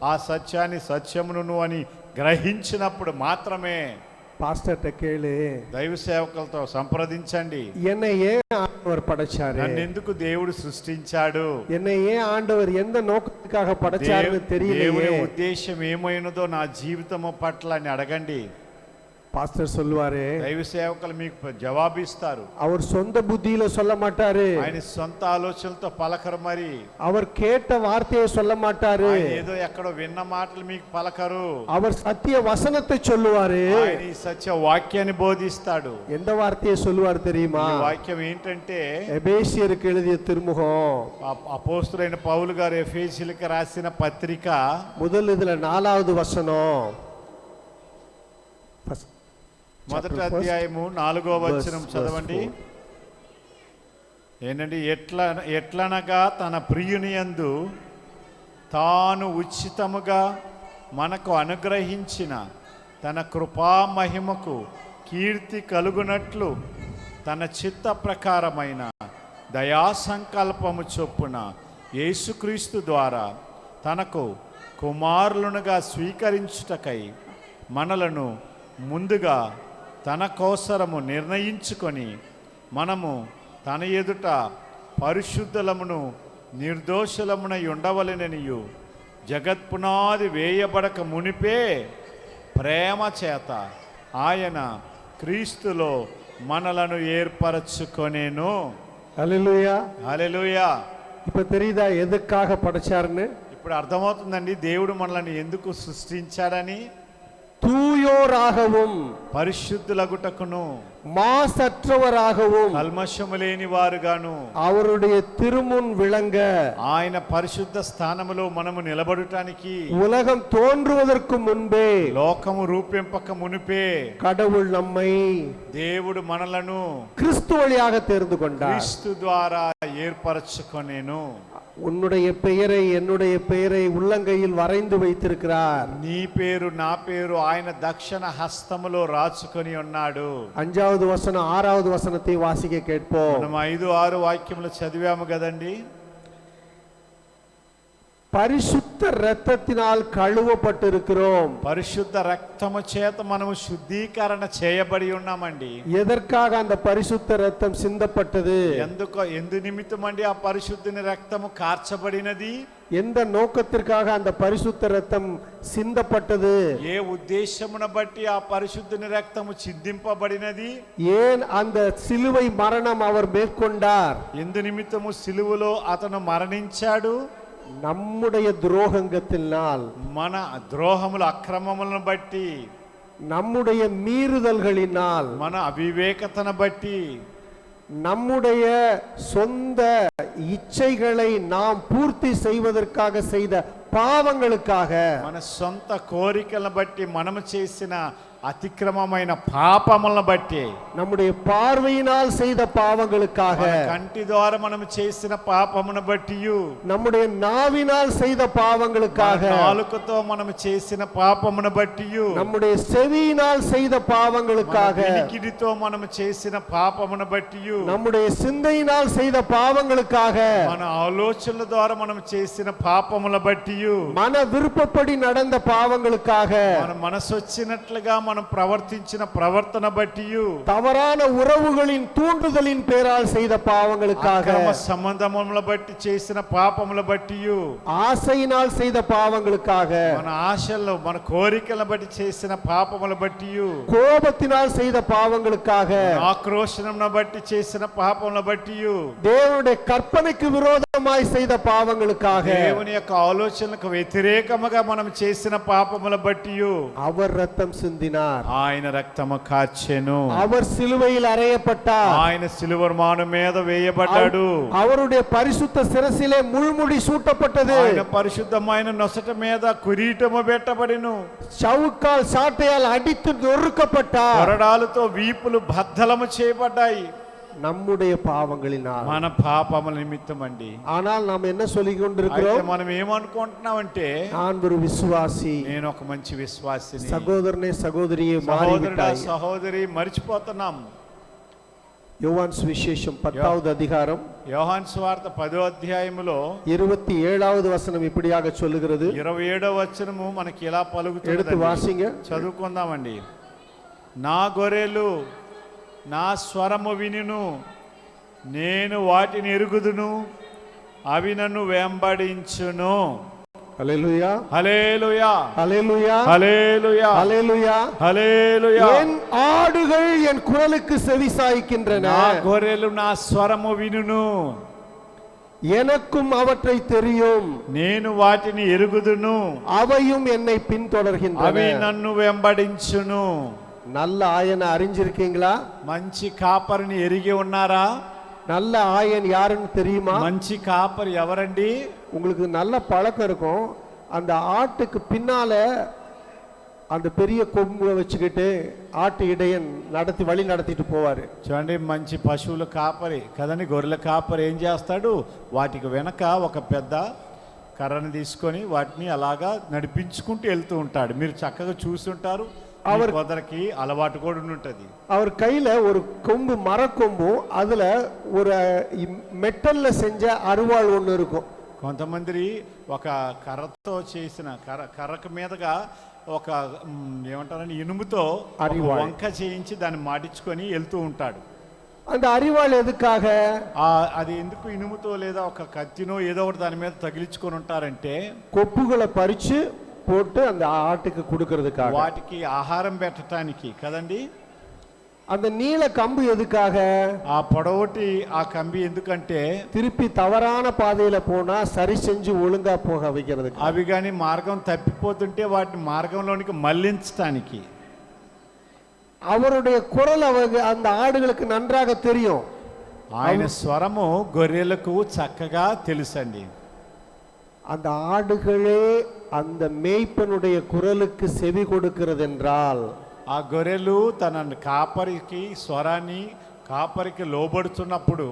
ఆ సత్యాన్ని సత్యమును అని గ్రహించినప్పుడు మాత్రమే பாஸ்டர்ட்ட கேளு, దైవ సేవకులతో సంప్రదించండి. என்னை ஏன் ஆண்டவர் படைச்சாரு, నన్ను ఎందుకు దేవుడు సృష్టించాడు, என்னை ஏன் ஆண்டவர் எந்த நோக்கத்துக்காக படைச்சாருன்னு தெரியலையே. దేవుని ఉద్దేశం ఏమైనదో నా జీవితము పట్ల అని అడగండి. பாஸ்டர் சொல்லுவாரு, దైవ సేవకులు మీకు జవాబిస్తారు. அவர் சொந்த புத்தியில சொல்ல மாட்டாரு, ఆయన సొంత ఆలోచనలతో పలకరు. మరి அவர் கேட்ட வார்த்தையை சொல்ல மாட்டாரு, ఏదో ఎక్కడో విన్న మాటలు మీకు పలకరు. அவர் சத்திய வசனத்தை சொல்லுவாரு. ఆయన ఈ సత్య వాక్యాన్ని బోధిస్తాడు. எந்த வார்த்தையை சொல்லுவார் தெரியுமா? ఈ వాక్యం ఏంటంటే எபேசியருக்கு எழுதிய திருமுகம் అపోస్తలుడైన పౌలు గారు ఎఫెసీయులకు రాసిన పత్రిక முதல் இதுல 4வது வசனம், మొదటి అధ్యాయము 4వ వచనం చదవండి. ఏంటంటే, ఎట్లనగా తన ప్రియుని యందు తాను ఉచితముగా మనకు అనుగ్రహించిన తన కృపా మహిమకు కీర్తి కలుగునట్లు తన చిత్త ప్రకారమైన దయా సంకల్పము చొప్పున యేసుక్రీస్తు ద్వారా తనకు కుమారులునుగా స్వీకరించుటకై మనలను ముందుగా తన కోసరము నిర్ణయించుకొని మనము తన ఎదుట పరిశుద్ధులమును నిర్దోషులమునై ఉండవలెననియు జగత్పునాది వేయబడక మునిపే ప్రేమ చేత ఆయన క్రీస్తులో మనలను ఏర్పరచుకొనేను. హల్లెలూయా. హల్లెలూయా. இப்ப தெரியுதா எதுக்காக படைச்சாருன்னு? ఇప్పుడు అర్థమవుతుందండి దేవుడు మనల్ని ఎందుకు సృష్టించాడని. தூயோராகவும் పరిశుద్ధులగుటకును மாசற்றவராகவும் కల్మషము లేని వారుగాను அவருடைய திருமுன் விளங்க ఆయన పరిశుద్ధ స్థానములో మనము నిలబడటానికి உலகம் தோன்றுவதற்கு முன்பே లోకము రూపింపక మునిపే கடவுள் நம்மை దేవుడు మనలను கிறிஸ்து வழியாக தெரிந்து கொண்டார். క్రీస్తు ద్వారా ఏర్పరచుకొనేను. உன்னுடைய பெயரை என்னுடைய பெயரை உள்ளங்கையில் வரைந்து வைத்திருக்கிறார். నీ పేరు నా పేరు ఆయన దక్షిణ హస్తములో రాచుకొని ఉన్నాడు. 5வது வசனம் 6வது வசனத்தை வாசிக்க கேட்போம். మనం 5, 6 వాక్యములు చదివాము కదండి. பரிசுத்த இரத்தத்தினால் கழுவப்பட்டிருக்கிறோம். పరిశుద్ధ రక్తము చేత మనము శుద్ధీకరణ చేయబడి ఉన్నామండి. எதற்காக அந்த பரிசுத்த இரத்தம் சிந்தப்பட்டது? ఎందు నిమిత్తం అండి ఆ పరిశుద్ధుని రక్తము కార్చబడినది? எந்த நோக்கத்திற்காக அந்த பரிசுத்த இரத்தம் சிந்தப்பட்டது? ఏ ఉద్దేశమున బట్టి ఆ పరిశుద్ధుని రక్తము చిందింపబడినది? ஏன் அந்த சிலுவை மரணம் அவர் மேற்கொண்டார்? ఎందు నిమిత్తము సిలువలో అతను మరణించాడు? நம்முடைய துரோகங்கத்தினால், మన ద్రోహముల అక్రమములను బట్టి, நம்முடைய மீறுதல்களினால், మన అవివేకతను బట్టి, நம்முடைய சொந்த இச்சைகளை நாம் பூர்த்தி செய்வதற்காக செய்த பாவங்களுக்காக, మన సొంత కోరికలను బట్టి మనము చేసిన అతిక్రమమైన పాపములను బట్టి, நம்முடைய பார்வையினால் செய்த பாவங்களுக்காக, కంటి ద్వారా మనం చేసిన పాపమును బట్టి, நம்முடைய నావిனால் செய்த பாவங்களுக்காக, నాలుకతో మనం చేసిన పాపమును బట్టి, நம்முடைய செவியினால் செய்த பாவங்களுக்காக, వినికిడితో మనం చేసిన పాపమును బట్టి, நம்முடைய சிந்தையினால் செய்த பாவங்களுக்காக, మన ఆలోచనల ద్వారా మనం చేసిన పాపముల బట్టి, மன விருப்பப்படி நடந்த பாவங்களுக்காக, మన మనసు వచ్చినట్లుగా మనం ప్రవర్తించిన ప్రవర్తన బట్టి, தவறான உறவுகளின் தூண்டுதலின் பேரால் செய்த பாவங்களுக்காக, అక్రమ సంబంధముల బట్టి చేసిన పాపముల బట్టి, ஆசையினால் செய்த பாவங்களுக்காக, మన ఆశల్లో మన కోరికలను బట్టి చేసిన పాపముల బట్టి, கோபத்தினால் செய்த பாவங்களுக்காக, ఆక్రోశనమును బట్టి చేసిన పాపముల బట్టి, தேவனுடைய கற்பனைக்கு விரோதமாய் செய்த பாவங்களுக்காக, దేవుని యొక్క ఆలోచనలకు వ్యతిరేకముగా మనం చేసిన పాపముల బట్టి அவர் ரத்தம் சிந்தினார். ఆయన రక్తము కార్చెను. அவர் சிலுவையில் அறையப்பட்டார். ఆయన సిలువమాను మీద వేయబడ్డాడు. அவருடைய பரிசுத்த சிரசிலே முள்முடி சூட்டப்பட்டது. ఆయన పరిశుద్ధమైన నొసట మీద కిరీటము పెట్టబడిను. చౌకాల్ சாட்டையால் அடித்து நொறுக்கப்பட்டார். కొరడాలతో వీపులు బద్దలము చేయబడ్డాయి. நம்முடைய பாவங்களினால், మన పాపముల నిమిత్తం అండి. ஆனால் நாம் என்ன சொல்லிக் கொண்டிருக்கிறோம்? మనం ఏమనుకుంటున్నామంటే, நான் ஒரு விசுவாசி, నేను ఒక మంచి విశ్వాసిని. சகோதரனே సహోదరియే సహోదరుడా மாறிவிட்டாய். సహోదరి మర్చిపోతున్నాం. யோவான் சுவிசேஷம் 10வது அதிகாரம் యోహాను సువార్త 10వ అధ్యాయములో 27வது வசனம் இப்படியாக சொல்லுகிறது. 27వ వచనము మనకి ఇలా எடுத்து పలుకుతుంది. வாசிங்க. చదువుకుందామండి. నా గొర్రెలు నా స్వరము వినును, నేను వాటిని ఎరుగుదును, అవి నన్ను వెంబడించును. ஹல்லேலூயா, హల్లెలూయా, ஹல்லேலூயா, హల్లెలూయా, ஹல்லேலூயா. హల్లెలూయా. என் ஆடுகள் என் குரலுக்கு செவிசாய்க்கின்றன. నా గొర్రెలు నా స్వరము వినును, எனக்கும் அவற்றை தெரியும், నేను వాటిని ఎరుగుదును, அவையும் என்னை అవి பின்தொடர்கின்றன. నన్ను వెంబడించును. நல்ல ஆயனை அறிஞ்சிருக்கீங்களா? మంచి కాపరిని ఎరిగి ఉన్నారా? நல்ல ஆயன் யாருன்னு தெரியுமா? మంచి కాపరి ఎవరండి? உங்களுக்கு நல்ல பழக்கம் இருக்கும். அந்த ஆட்டுக்கு பின்னால அந்த பெரிய கொம்பு வச்சுக்கிட்டு ஆட்டு இடையன் வழி நடத்திட்டு போவாரு. చూడండి, మంచి పశువుల కాపరి కదండి, గొర్రెల కాపరి ఏం చేస్తాడు? వాటికి వెనక ఒక పెద్ద కర్రను తీసుకొని వాటిని అలాగా నడిపించుకుంటూ వెళ్తూ ఉంటాడు. మీరు చక్కగా చూస్తుంటారు. కొందరికి అలవాటు కూడా ఉంటుంది. அவர் கையில ஒரு கொம்பு, மரக்கொம்பு, அதுல ஒரு மெட்டல்ல செஞ்ச அருவாள் ஒன்று இருக்கும். కొంతమంది ఒక కర్రతో చేసిన కర్రకు మీదగా ఒక ఏమంటారని ఇనుముతో వంక చేయించి దాన్ని మాటించుకొని వెళ్తూ ఉంటాడు. அந்த అరివాள் ఎదుకాக అది ఎందుకు ఇనుముతో లేదా ఒక కత్తినో ఏదో ఒకటి దాని మీద తగిలించుకొని ఉంటారంటే கொப்புகளை பறிச்சு போட்டு அந்த ஆட்டுக்கு கொடுக்கிறதுக்காக. వాటికి ఆహారం పెట్టడానికి కదండి. அந்த நீல கம்பு எதுக்காக? ఆ పొడవుటి ఆ కంబి ఎందుకంటే திருப்பி தவறான பாதையில போனா சரி செஞ்சு ஒழுங்கா போக வைக்கிறதுக்கு. అవి కానీ మార్గం తప్పిపోతుంటే వాటిని మార్గంలోనికి మళ్లించడానికి. அவருடைய குரல் அந்த ஆடுகளுக்கு நன்றாக தெரியும். ఆయన స్వరము గొర్రెలకు చక్కగా తెలుసండి. அந்த ఆడుகளே அந்த மேய்ப்பனுடைய குரலுக்கு செவி கொடுக்கிறது என்றால் ఆ గొర్రెలు తన కాపరికి స్వరాన్ని కాపరికి లోబడుతున్నప్పుడు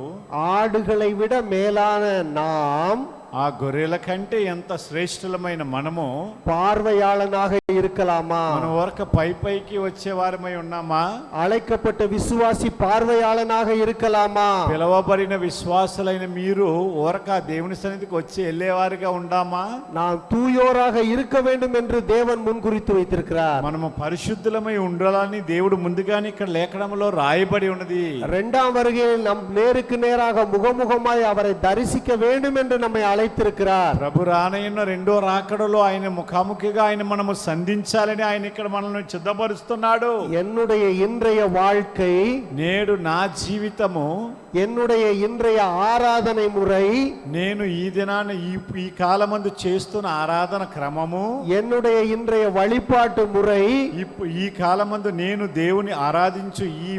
ఆడుகளை విட మేలాన நாம் ఆ గొర్రెల కంటే ఎంత శ్రేష్ఠులమైన మనము பார்வையாளனாக இருக்கலாமா? మన వరకు పైకి వచ్చేవారమై ఉన్నామా? அழைக்கப்பட்ட விசுவாசி பார்வையாளனாக இருக்கலாமா? పిలవబడిన విశ్వాసులైన మీరు ఓరక దేవుని సన్నిధికి వచ్చి వెళ్ళేవారుగా ఉండామా? நாம் தூயோராக இருக்க வேண்டும் என்று தேவன் முன்குறித்து வைத்திருக்கிறார். మనము పరిశుద్ధులమై ఉండాలని దేవుడు ముందుగానే ఇక్కడ లేఖనంలో రాయబడి ఉన్నది. இரண்டாம் வருகையில் நம் நேருக்கு நேராக முகமுகமாய் அவரை தரிசிக்க வேண்டும் என்று நம்மை அழைத்திருக்கிறார். ప్రభు రానయ్యున్న రెండో రాకడలో ఆయన ముఖాముఖిగా ఆయన మనము సంధించాలని ఆయన ఇక్కడ మనల్ని సిద్ధపరుస్తున్నాడు. என்னுடைய இன்றைய வாழ்க்கை, నేడు నా జీవితము, என்னுடைய இன்றைய ఆరాధனை మురై, నేను ఈ దినాన ఈ కాలమందు చేస్తున్న ఆరాధన క్రమము, என்னுடைய இன்றைய வழிபாட்டு முறை, ఈ కాలమందు నేను దేవుని ఆరాధించు ఈ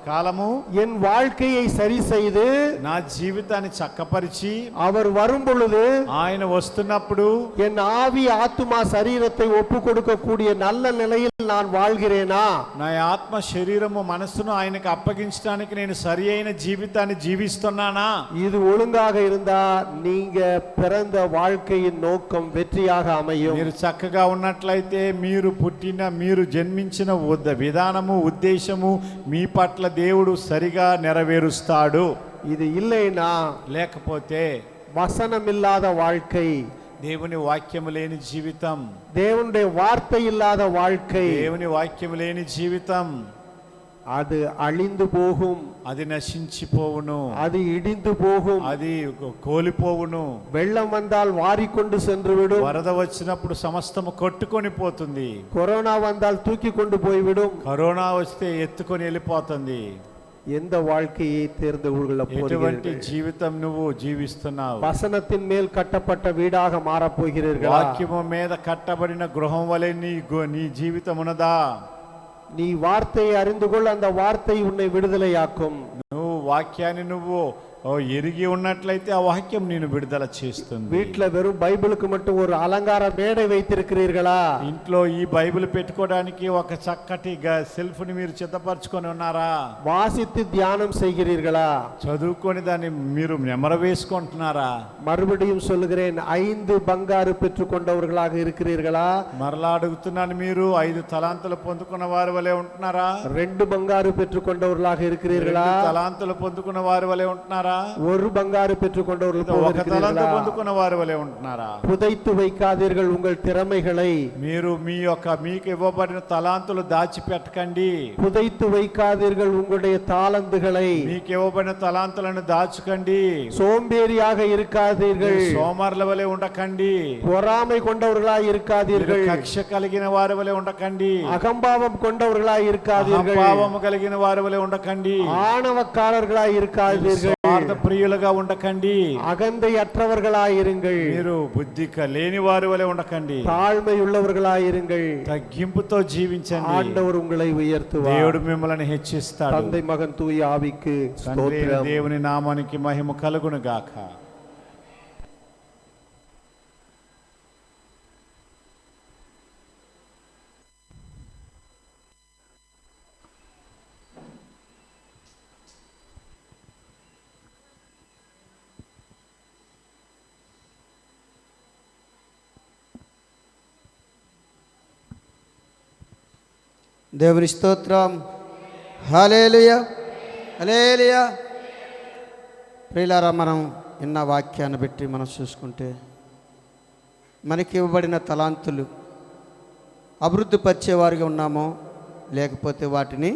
కాలము, என் வாழ்க்கையை சரி செய்து నా జీవితాన్ని చక్కపరిచి அவர் வரும் பொழுது ఆయన వస్తున్నప్పుడు என் ஆவி ஆத்துமா சரீரத்தை ஒப்பு கொடுக்கக்கூடிய நல்ல நிலையில் நான் வாழ்கிறேனா? నా ఆత్మ శరీరము మనస్సును ఆయనకు అప్పగించడానికి నేను సరి అయిన జీవితాన్ని జీవిస్తున్నానా? இது ஒழுங்காக இருந்தா நீங்க பிறந்த வாழ்க்கையின் நோக்கம் வெற்றியாக அமையும். మీరు చక్కగా ఉన్నట్లయితే మీరు జన్మించిన విధానము ఉద్దేశము మీ పట్ల దేవుడు సరిగా నెరవేరుస్తాడు. இது இல்லைனா, లేకపోతే வசனமில்லாத வாழ்க்கை, దేవుని వాక్యము లేని జీవితం, தேவனுடைய வார்த்தை இல்லாத வாழ்க்கை, దేవుని వాక్యము లేని జీవితం, அது அழிந்து போகும், అది నశించిపోవును, அது இடிந்து போகும், అది కోలిపోవును. வெள்ளம் வந்தால் வாரிக்கொண்டு சென்று விடும், వరద వచ్చినప్పుడు సమస్తము కొట్టుకొని పోతుంది, கொரோனா வந்தால் தூக்கி கொண்டு போய்விடும். కరోనా వస్తే ఎత్తుకొని వెళ్ళిపోతుంది. எந்த வாழ்க்கையை தேர்ந்து கொள்ள ఎటువంటి போகிறீர்கள்? జీవితం నువ్వు జీవిస్తున్నావు? வசனத்தின் மேல் கட்டப்பட்ட வீடாக மாறப் போகிறீர்களா? వాక్యము మీద కట్టబడిన గృహం వలె నీ జీవితం ఉన్నదా? நீ வார்த்தையை அறிந்து கொள், அந்த வார்த்தை உன்னை விடுதலையாக்கும். నువ్వు వాక్యాన్ని ఎరిగి ఉన్నట్లయితే ఆ వాక్యం నేను విడుదల చేస్తుంది. வீட்ல வெறும் பைபிளுக்கு மட்டும் ஒரு அலங்கார மேடை வைத்திருக்கிறீர்களா? ఇంట్లో ఈ బైబిల్ పెట్టుకోవడానికి ఒక చక్కటి సెల్ఫ్ ని మీరు సిద్ధపరచుకొని ఉన్నారా? வாசித்து தியானம் செய்கிறீர்களா? చదువుకొని దాన్ని మీరు నెమర వేసుకుంటున్నారా? மறுபடியும் சொல்லுகிறேன், 5 బంగారు பெற்றுக்கொண்டவர்களாக இருக்கிறீர்களா? మరలా అడుగుతున్నాను, మీరు 5 తలాంతులు పొందుకున్న వారి వలె ఉంటున్నారా? 2 బంగారు பெற்றுக்கொண்டவர்களாக இருக்கிறீர்களா? 2 తలాంతులు పొందుకున్న వారి వలె ఉంటున్నారా? 1 బంగారు பெற்றுக்கொண்டவர்கள் போல ఒక తలాంతు இருக்கிறீர்களா? పొందుకున్న వారి వలె ఉంటున్నారా? புதைத்து வைக்காதீர்கள் உங்கள் திறமைகளை. మీరు మీకు ఇవ్వబడిన తలాంతులు దాచిపెట్టకండి. புதைத்து வைக்காதீர்கள் உங்களுடைய தாளந்துகளை. మీకు ఇవ్వబడిన తలాంతులను దాచుకండి. சோம்பேறியாக இருக்காதீர்கள். సోమరుల వలె ఉండకండి. பொறாமை கொண்டவர்களாய் இருக்காதீர்கள். కక్ష కలిగిన వారి వలె ఉండకండి. அகம்பாவம் கொண்டவர்களாய் இருக்காதீர்கள். అహంభావము కలిగిన వారి వలె ఉండకండి. ஆணவக்காரர்களாய் இருக்காதீர்கள். స్వార్థ ప్రియులుగా ఉండకండి. அகந்தை அற்றவர்களாய் இருங்கள். మీరు బుద్ధి లేని వారి వలె ఉండకండి. தாழ்மை உள்ளவர்களாய் இருங்கள். తగ్గింపుతో జీవించండి. ஆண்டவர் உங்களை உயர்த்துவார். దేవుడు మిమ్మల్ని హెచ్చిస్తాడు. தந்தை மகன் தூய ஆவிக்கு ஸ்தோத்திரம். దేవుని నామానికి మహిమ కలుగును గాక. దేవుని స్తోత్రం. హల్లెలూయా, హల్లెలూయా. ప్రియులారా, మనం విన్న వాక్యాన్ని బట్టి మనం చూసుకుంటే మనకి ఇవ్వబడిన తలాంతులు అభివృద్ధి పరిచేవారిగా ఉన్నామో లేకపోతే వాటిని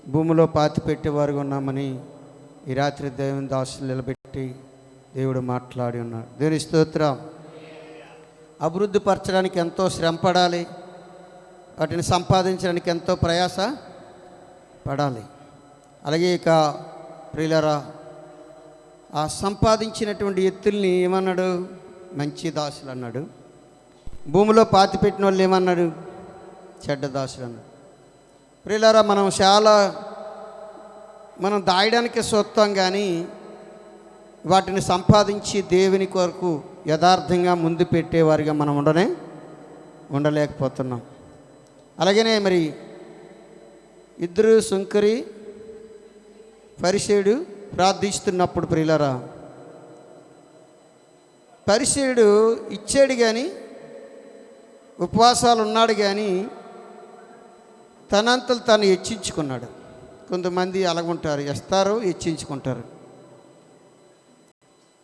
భూమిలో పాతి పెట్టేవారుగా ఉన్నామని ఈ రాత్రి దేవుని దాసులు నిలబెట్టి దేవుడు మాట్లాడి ఉన్నాడు. దేవుని స్తోత్రం. అభివృద్ధి పరచడానికి ఎంతో శ్రమ పడాలి, వాటిని సంపాదించడానికి ఎంతో ప్రయాస పడాలి. అలాగే ఇక ప్రియులారా, ఆ సంపాదించినటువంటి ఎత్తుల్ని ఏమన్నాడు? మంచి దాసులు అన్నాడు. భూమిలో పాతి పెట్టిన వాళ్ళు ఏమన్నాడు? చెడ్డ దాసులు అన్నాడు. ప్రియులారా, మనం దాయడానికి చూస్తాం, కానీ వాటిని సంపాదించి దేవుని కొరకు యథార్థంగా ముందు పెట్టేవారిగా మనం ఉండలేకపోతున్నాం. అలాగనే మరి ఇద్దరు సుంకరి పరిసేయుడు ప్రార్థిస్తున్నప్పుడు ప్రియులారా, పరిసేయుడు ఇచ్చాడు కానీ, ఉపవాసాలు ఉన్నాడు కానీ తనంతలు తను హెచ్చించుకున్నాడు. కొంతమంది అలాగుంటారు, ఇస్తారు, హెచ్చించుకుంటారు,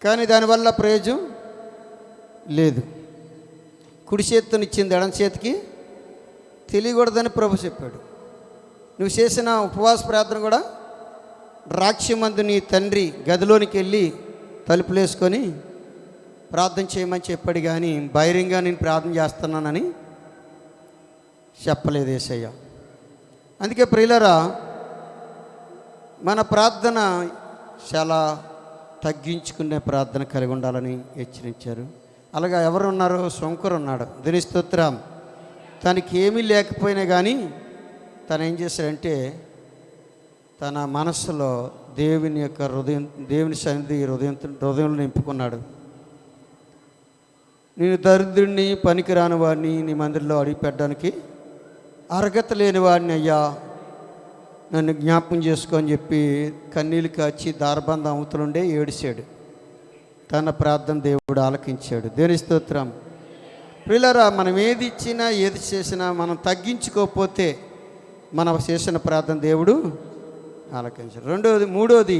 కానీ దానివల్ల ప్రయోజనం లేదు. కుడి చేతినిచ్చింది ఎడం చేతికి తెలియకూడదని ప్రభు చెప్పాడు. నువ్వు చేసిన ఉపవాస ప్రార్థన కూడా ద్రాక్షమందు నీ తండ్రి గదిలోనికి వెళ్ళి తలుపులేసుకొని ప్రార్థన చేయమని చెప్పాడు, కానీ బహిరంగంగా నేను ప్రార్థన చేస్తున్నానని చెప్పలేదు యేసయ్య. అందుకే ప్రియులారా, మన ప్రార్థన చాలా తగ్గించుకునే ప్రార్థన కలిగి ఉండాలని హెచ్చరించారు. అలాగా ఎవరు ఉన్నారు? శంకరు ఉన్నాడు. దేవుని స్తోత్రం. తనకి ఏమీ లేకపోయినా కానీ తను ఏం చేశాడంటే, తన మనస్సులో దేవుని యొక్క దేవుని సన్నిధి హృదయంలో నింపుకున్నాడు. నేను దరిద్రుడిని, పనికిరాని వాడిని నీ మందిరంలో అడిగి పెట్టడానికి అర్హత లేని వాడిని అయ్యా, నన్ను జ్ఞాపకం చేసుకొని చెప్పి కన్నీళ్ళు కాచి దారబంధం అవతలుండే ఏడిచాడు. తన ప్రార్థన దేవుడు ఆలకించాడు. దేవుని స్తోత్రం. ప్రియులారా, మనం ఏది ఇచ్చినా ఏది చేసినా మనం తగ్గించుకోకపోతే మనం చేసిన ప్రార్థన దేవుడు ఆలకించాడు. మూడోది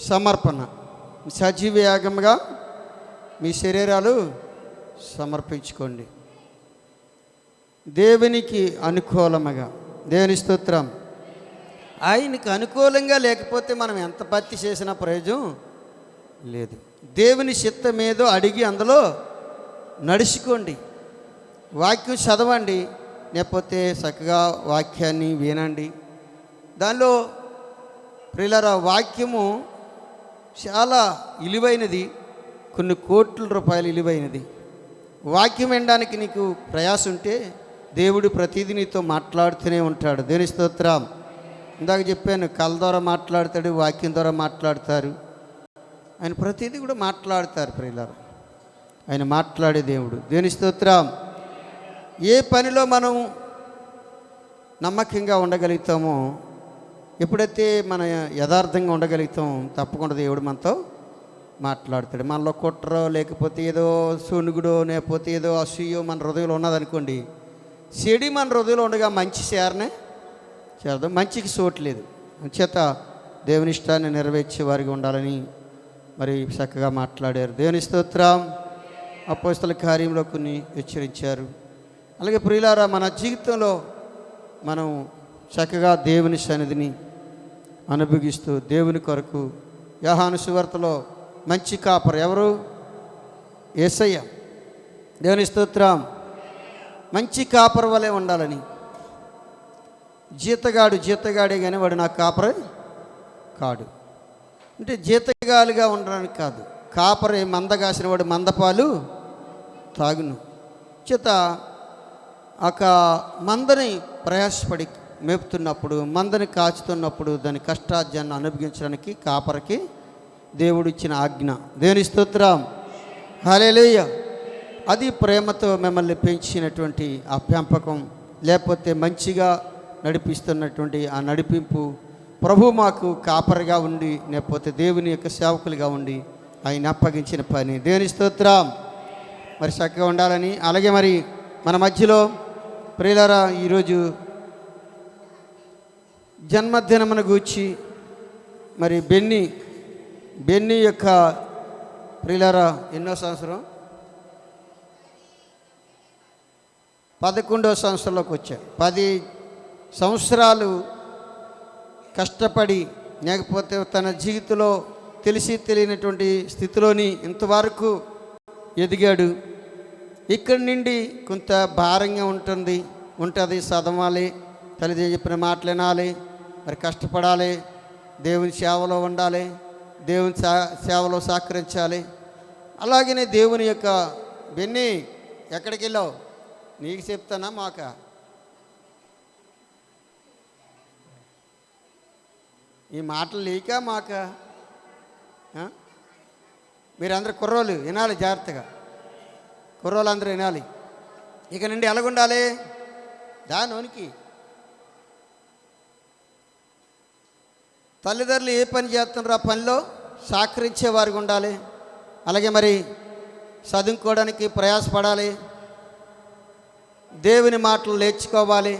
సమర్పణ. సజీవ యాగంగా మీ శరీరాలు సమర్పించుకోండి దేవునికి అనుకూలముగా. దేవుని స్తోత్రం. ఆయనకి అనుకూలంగా లేకపోతే మనం ఎంత భక్తి చేసినా ప్రయోజనం లేదు. దేవుని చిత్తం ఏదో అడిగి అందులో నడుచుకోండి. వాక్యం చదవండి, లేకపోతే చక్కగా వాక్యాన్ని వినండి. దానిలో ప్రియులారా, వాక్యము చాలా విలువైనది, కొన్ని కోట్ల రూపాయలు విలువైనది. వాక్యం వినడానికి నీకు ప్రయాస ఉంటే దేవుడు ప్రతిదీ నీతో మాట్లాడుతూనే ఉంటాడు. దేవుని స్తోత్రం. ఇందాక చెప్పాను, కళ్ళ ద్వారా మాట్లాడతాడు, వాక్యం ద్వారా మాట్లాడతారు. ఆయన ప్రతిదీ కూడా మాట్లాడతారు ప్రియులారా. ఆయన మాట్లాడే దేవుడు. దేవుని స్తోత్రం. ఏ పనిలో మనం నమ్మకంగా ఉండగలుగుతామో, ఎప్పుడైతే మన యథార్థంగా ఉండగలుగుతాం, తప్పకుండా దేవుడు మనతో మాట్లాడతాడు. మనలో కుట్రో లేకపోతే ఏదో సొనుగుడో లేకపోతే ఏదో అసూయో మన హృదయంలో ఉన్నదనుకోండి, చెడి మన హృదయంలో ఉండగా మంచి చేరదు, మంచికి చోట్లేదు. చేత దేవుని ఇష్టాన్ని నెరవేర్చే వారికి ఉండాలని మరి చక్కగా మాట్లాడారు. దేవుని స్తోత్రం. అపోస్తల కార్యంలో కొన్ని హెచ్చరించారు. అలాగే ప్రియులారా, మన జీవితంలో మనం చక్కగా దేవుని సన్నిధిని అనుభవిస్తూ దేవుని కొరకు, యోహాను సువార్తలో మంచి కాపరు ఎవరు? యేసయ్య. దేవుని స్తోత్రం. మంచి కాపరు వలె ఉండాలని. జీతగాడే కానీ వాడు నా కాపరే కాడు. అంటే జీతగాలుగా ఉండడానికి కాదు, కాపరే మందగాసిన వాడు మందపాలు తాగును. చేత ఒక మందని ప్రయాసపడి మేపుతున్నప్పుడు, మందని కాచుతున్నప్పుడు దాని కష్టార్జాన్ని అనుభవించడానికి కాపరికి దేవుడు ఇచ్చిన ఆజ్ఞ. దేవుని స్తోత్రం. హల్లెలూయా. అది ప్రేమతో మిమ్మల్ని పెంచినటువంటి ఆ పెంపకం, లేకపోతే మంచిగా నడిపిస్తున్నటువంటి ఆ నడిపింపు ప్రభు మాకు కాపరిగా ఉండి, లేకపోతే దేవుని యొక్క సేవకులుగా ఉండి ఆయన అప్పగించిన పని. దేవుని స్తోత్రం. మరి చక్కగా ఉండాలని. అలాగే మరి మన మధ్యలో ప్రియులారా, ఈరోజు జన్మదినమును గూర్చి మరి బెన్నీ యొక్క ప్రియులారా ఎన్నో సంవత్సరం 11వ సంవత్సరంలోకి వచ్చారు. 10 సంవత్సరాలు కష్టపడి లేకపోతే తన జీవితంలో తెలిసి తెలియనటువంటి స్థితిలోని ఇంతవరకు ఎదిగాడు. ఇక్కడి నుండి కొంత భారంగా ఉంటుంది, చదవాలి, తల్లిదండ్రులు చెప్పిన మాటలు వినాలి, మరి కష్టపడాలి, దేవుని సేవలో ఉండాలి, దేవుని సేవలో సహకరించాలి. అలాగనే దేవుని యొక్క బెన్ని ఎక్కడికి వెళ్ళావు? నీకు చెప్తానా మాక? ఈ మాటలు లేక మాక? మీరందరూ కుర్రోళ్ళు వినాలి జాగ్రత్తగా, కుర్రోళ్ళు అందరూ వినాలి. ఇక నుండి ఎలాగుండాలి? దానికి తల్లిదండ్రులు ఏ పని చేస్తున్నారో ఆ పనిలో సహకరించే వారికి ఉండాలి. అలాగే మరి చదువుకోవడానికి ప్రయాసపడాలి, దేవుని మాటలు నేర్చుకోవాలి.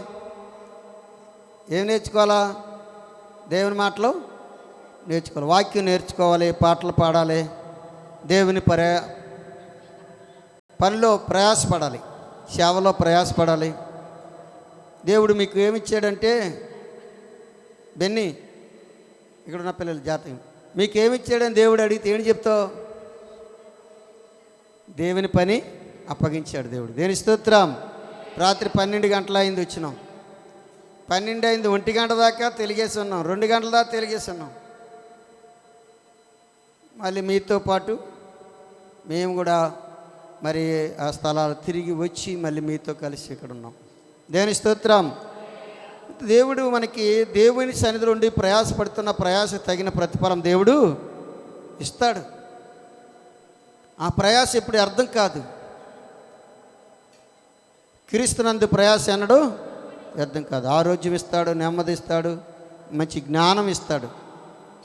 ఏం నేర్చుకోవాలా? దేవుని మాటలు నేర్చుకోవాలి, వాక్యం నేర్చుకోవాలి, పాటలు పాడాలి, దేవుని పనిలో ప్రయాసపడాలి, సేవలో ప్రయాసపడాలి. దేవుడు మీకు ఏమిచ్చాడంటే, బెన్నీ ఇక్కడ ఉన్న పిల్లలు జాతకం, మీకు ఏమిచ్చాడని దేవుడు అడిగితే ఏంటి చెప్తావు? దేవుని పని అప్పగించాడు దేవుడు. దేని స్తోత్రం. రాత్రి 12 గంటల అయింది వచ్చినాం, 12 అయింది, 1 గంట దాకా తెలిగేసి ఉన్నాం, 2 గంటల దాకా తెలిగేసి ఉన్నాం. మళ్ళీ మీతో పాటు మేము కూడా మరి ఆ స్థలాలు తిరిగి వచ్చి మళ్ళీ మీతో కలిసి ఇక్కడ ఉన్నాం. దేని స్తోత్రం. దేవుడు మనకి దేవుని సన్నిధిలో ఉండి ప్రయాసపడుతున్న ప్రయాస తగిన ప్రతిఫలం దేవుడు ఇస్తాడు. ఆ ప్రయాస ఇప్పుడు అర్థం కాదు. క్రీస్తునందు ప్రయాస అన్నడు అర్థం కాదు. ఆరోగ్యం ఇస్తాడు, నెమ్మది ఇస్తాడు, మంచి జ్ఞానం ఇస్తాడు.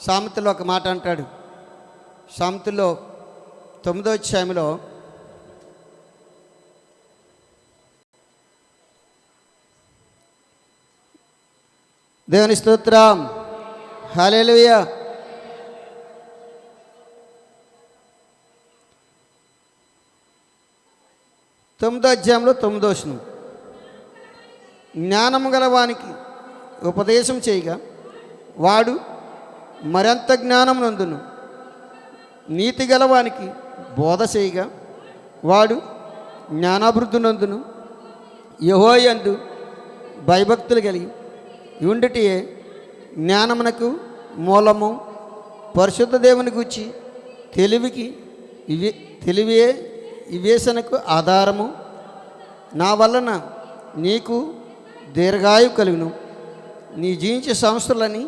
సామెతలో ఒక మాట అంటాడు, సామెతలో 9వ అధ్యాయంలో దేవుని స్తోత్రం, హల్లెలూయా. తొమ్మిదో అధ్యాయంలో 9వ వచనం, జ్ఞానము గలవానికి ఉపదేశం చేయగా వాడు మరింత జ్ఞానం నందును, నీతి గలవానికి బోధ చేయగా వాడు జ్ఞానాభివృద్ధి నందును. యెహోవాయందు భయభక్తులు కలిగి ఉండుటయే జ్ఞానమునకు మూలము, పరిశుద్ధ దేవుని గూర్చి తెలివియే వివేచనకు ఆధారము. నా వలన నీకు దీర్ఘాయు కలుగును, నీ జీవించే సంవత్సరాలని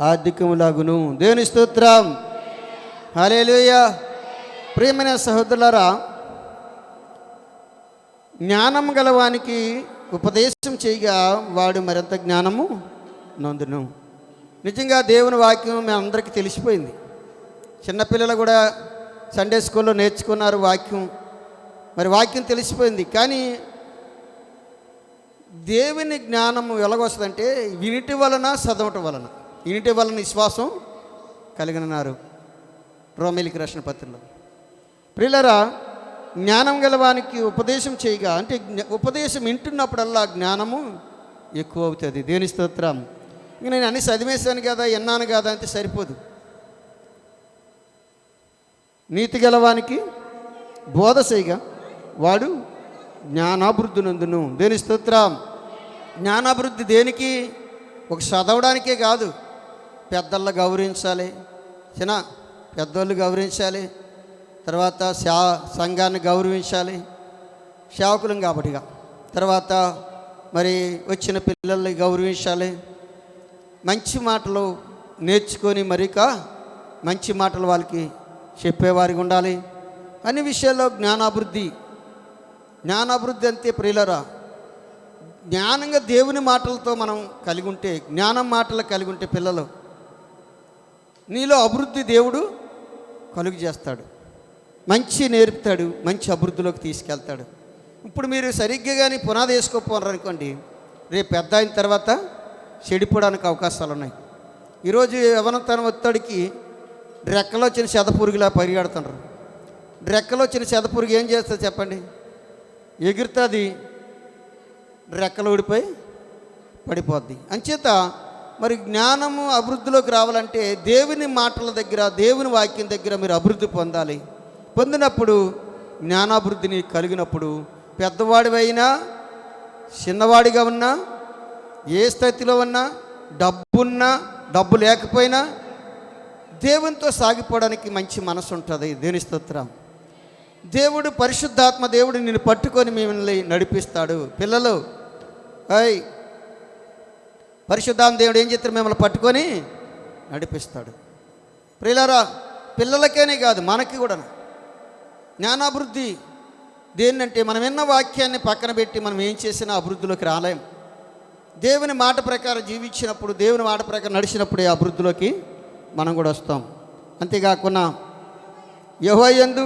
ఆర్థికములాగును. దేవుని స్తోత్రం, హల్లెలూయా. ప్రియమైన సహోదరులారా, జ్ఞానం గలవానికి ఉపదేశం చేయగా వాడు మరింత జ్ఞానము నందును. నిజంగా దేవుని వాక్యం మీ అందరికీ తెలిసిపోయింది. చిన్నపిల్లలు కూడా సండే స్కూల్లో నేర్చుకున్నారు వాక్యం. మరి వాక్యం తెలిసిపోయింది. కానీ దేవుని జ్ఞానము ఎలాగొస్తుందంటే వినిటి వలన, చదవటం వలన. వినిటి వలన విశ్వాసం కలిగినారు రోమీయులకు రాసిన పత్రికలో. ప్రియులారా, జ్ఞానం గలవానికి ఉపదేశం చేయగా, అంటే ఉపదేశం వింటున్నప్పుడల్లా జ్ఞానము ఎక్కువ అవుతుంది. దేవుని స్తోత్రం. ఇంక నేను అన్ని చదివేశాను కదా, విన్నాను కదా అంటే సరిపోదు. నీతి గలవానికి బోధ చేయగా వాడు జ్ఞానాభివృద్ధి నందును. దేవుని స్తోత్రం. జ్ఞానాభివృద్ధి దేనికి? ఒక చదవడానికే కాదు, పెద్దలను గౌరవించాలి, పెద్దోళ్ళు గౌరవించాలి, తర్వాత సంఘాన్ని గౌరవించాలి, సేవకులం కాబట్టిగా. తర్వాత మరి వచ్చిన పిల్లల్ని గౌరవించాలి, మంచి మాటలు నేర్చుకొని మరిక మంచి మాటలు వాళ్ళకి చెప్పేవారికి ఉండాలి. అన్ని విషయాల్లో జ్ఞానాభివృద్ధి అంతే ప్రియులరా. జ్ఞానంగా దేవుని మాటలతో మనం కలిగి ఉంటే, జ్ఞానం మాటలు కలిగి ఉంటే పిల్లలు నీలో అభివృద్ధి దేవుడు కలుగు చేస్తాడు, మంచి నేర్పుతాడు, మంచి అభివృద్ధిలోకి తీసుకెళ్తాడు. ఇప్పుడు మీరు సరిగ్గా కానీ పునాది వేసుకోపోనారు అనుకోండి, రేపు పెద్ద అయిన తర్వాత చెడిపోవడానికి అవకాశాలు ఉన్నాయి. ఈరోజు యవ్వనతనం ఒత్తిడికి రెక్కలో వచ్చిన చెదపురుగులా పరిగెడుతున్నారు. రెక్కలో వచ్చిన చెదపురుగు ఏం చేస్తుంది చెప్పండి? ఎగురుతుంది, రెక్కలు ఊడిపోయి పడిపోద్ది. అంచేత మరి జ్ఞానము అభివృద్ధిలోకి రావాలంటే దేవుని మాటల దగ్గర, దేవుని వాక్యం దగ్గర మీరు అభివృద్ధి పొందాలి. పొందినప్పుడు జ్ఞానాభివృద్ధిని కలిగినప్పుడు పెద్దవాడివైనా చిన్నవాడిగా ఉన్నా, ఏ స్థితిలో ఉన్నా, డబ్బున్నా డబ్బు లేకపోయినా దేవునితో సాగిపోవడానికి మంచి మనసు ఉంటుంది. దేవుని స్తోత్రం. దేవుడు పరిశుద్ధాత్మ దేవుడు నిన్ను పట్టుకొని మిమ్మల్ని నడిపిస్తాడు. పిల్లలు, పరిశుద్ధాత్మ దేవుడు ఏం చేస్తారు? మిమ్మల్ని పట్టుకొని నడిపిస్తాడు. ప్రియులారా, పిల్లలకేనే కాదు మనకి కూడా జ్ఞానాభివృద్ధి దేన్నంటే మనం విన్న వాక్యాన్ని పక్కన పెట్టి మనం ఏం చేసినా అభివృద్ధిలోకి రాలేం. దేవుని మాట ప్రకారం జీవించినప్పుడు, దేవుని మాట ప్రకారం నడిచినప్పుడే అభివృద్ధిలోకి మనం కూడా వస్తాం. అంతేకాకుండా యెహోవా యందు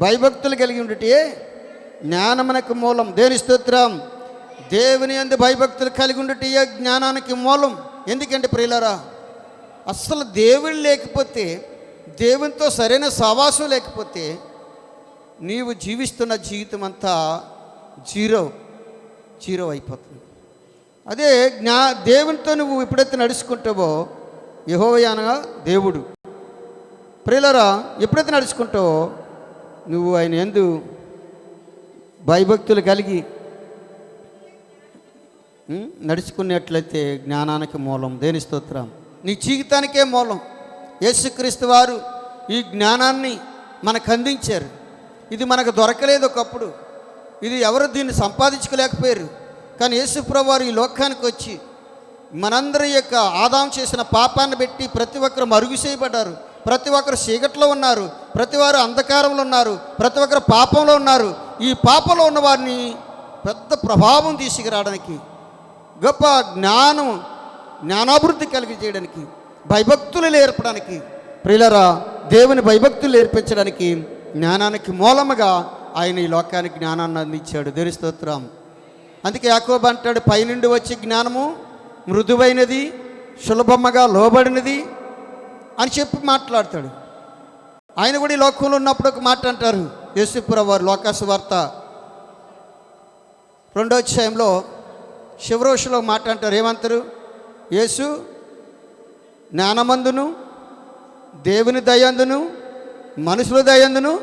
భయభక్తులు కలిగి ఉండుటే జ్ఞానమునకు మూలం. దేవుని స్తోత్రం. దేవుని యందు భయభక్తులు కలిగి ఉండుటే జ్ఞానానికి మూలం. ఎందుకంటే ప్రియులారా, అస్సలు దేవుడు లేకపోతే, దేవునితో సరైన సహవాసం లేకపోతే నీవు జీవిస్తున్న జీవితం అంతా జీరో అయిపోతుంది. అదే దేవునితో నువ్వు ఎప్పుడైతే నడుచుకుంటావో, యెహోవా అనగా దేవుడు, ప్రియులారా, ఎప్పుడైతే నడుచుకుంటావో నువ్వు ఆయన యందు భయభక్తులు కలిగి నడుచుకున్నట్లయితే జ్ఞానానికి మూలం. దేని స్తోత్రం. నీ జీవితానికే మూలం. యేసుక్రీస్తు వారు ఈ జ్ఞానాన్ని మనకు అందించారు. ఇది మనకు దొరకలేదు ఒకప్పుడు, ఇది ఎవరు దీన్ని సంపాదించుకోలేకపోయారు. కానీ యేసు ప్రభువు వారు ఈ లోకానికి వచ్చి మనందరి యొక్క ఆదాం చేసిన పాపాన్ని పెట్టి ప్రతి ఒక్కరు మరుగు చేయబడ్డారు. ప్రతి ఒక్కరు చీకట్లో ఉన్నారు, ప్రతి వారు అంధకారంలో ఉన్నారు, ప్రతి ఒక్కరు పాపంలో ఉన్నారు. ఈ పాపంలో ఉన్న వారిని పెద్ద ప్రభావం తీసుకురావడానికి, గొప్ప జ్ఞానాభివృద్ధి కలిగి చేయడానికి, భయభక్తులు నేర్పడానికి, ప్రియులరా దేవుని భయభక్తులు నేర్పించడానికి జ్ఞానానికి మూలముగా ఆయన ఈ లోకానికి జ్ఞానాన్ని అందించాడు. దేవుని స్తోత్రం. అందుకే యాకోబు అంటాడు, పైనుండి వచ్చే జ్ఞానము మృదువైనది, సులభముగా లోబడినది అని చెప్పి మాట్లాడతాడు. ఆయన కూడా ఈ లోకంలో ఉన్నప్పుడు ఒక మాట అంటారు. యేసుప్రభువు వారు లోకాసు వార్త 2వ అధ్యాయంలో శివరోషులో మాట అంటారు. ఏమంటారు? యేసు జ్ఞానమందును, దేవుని దయందును, మనుషుల దయందును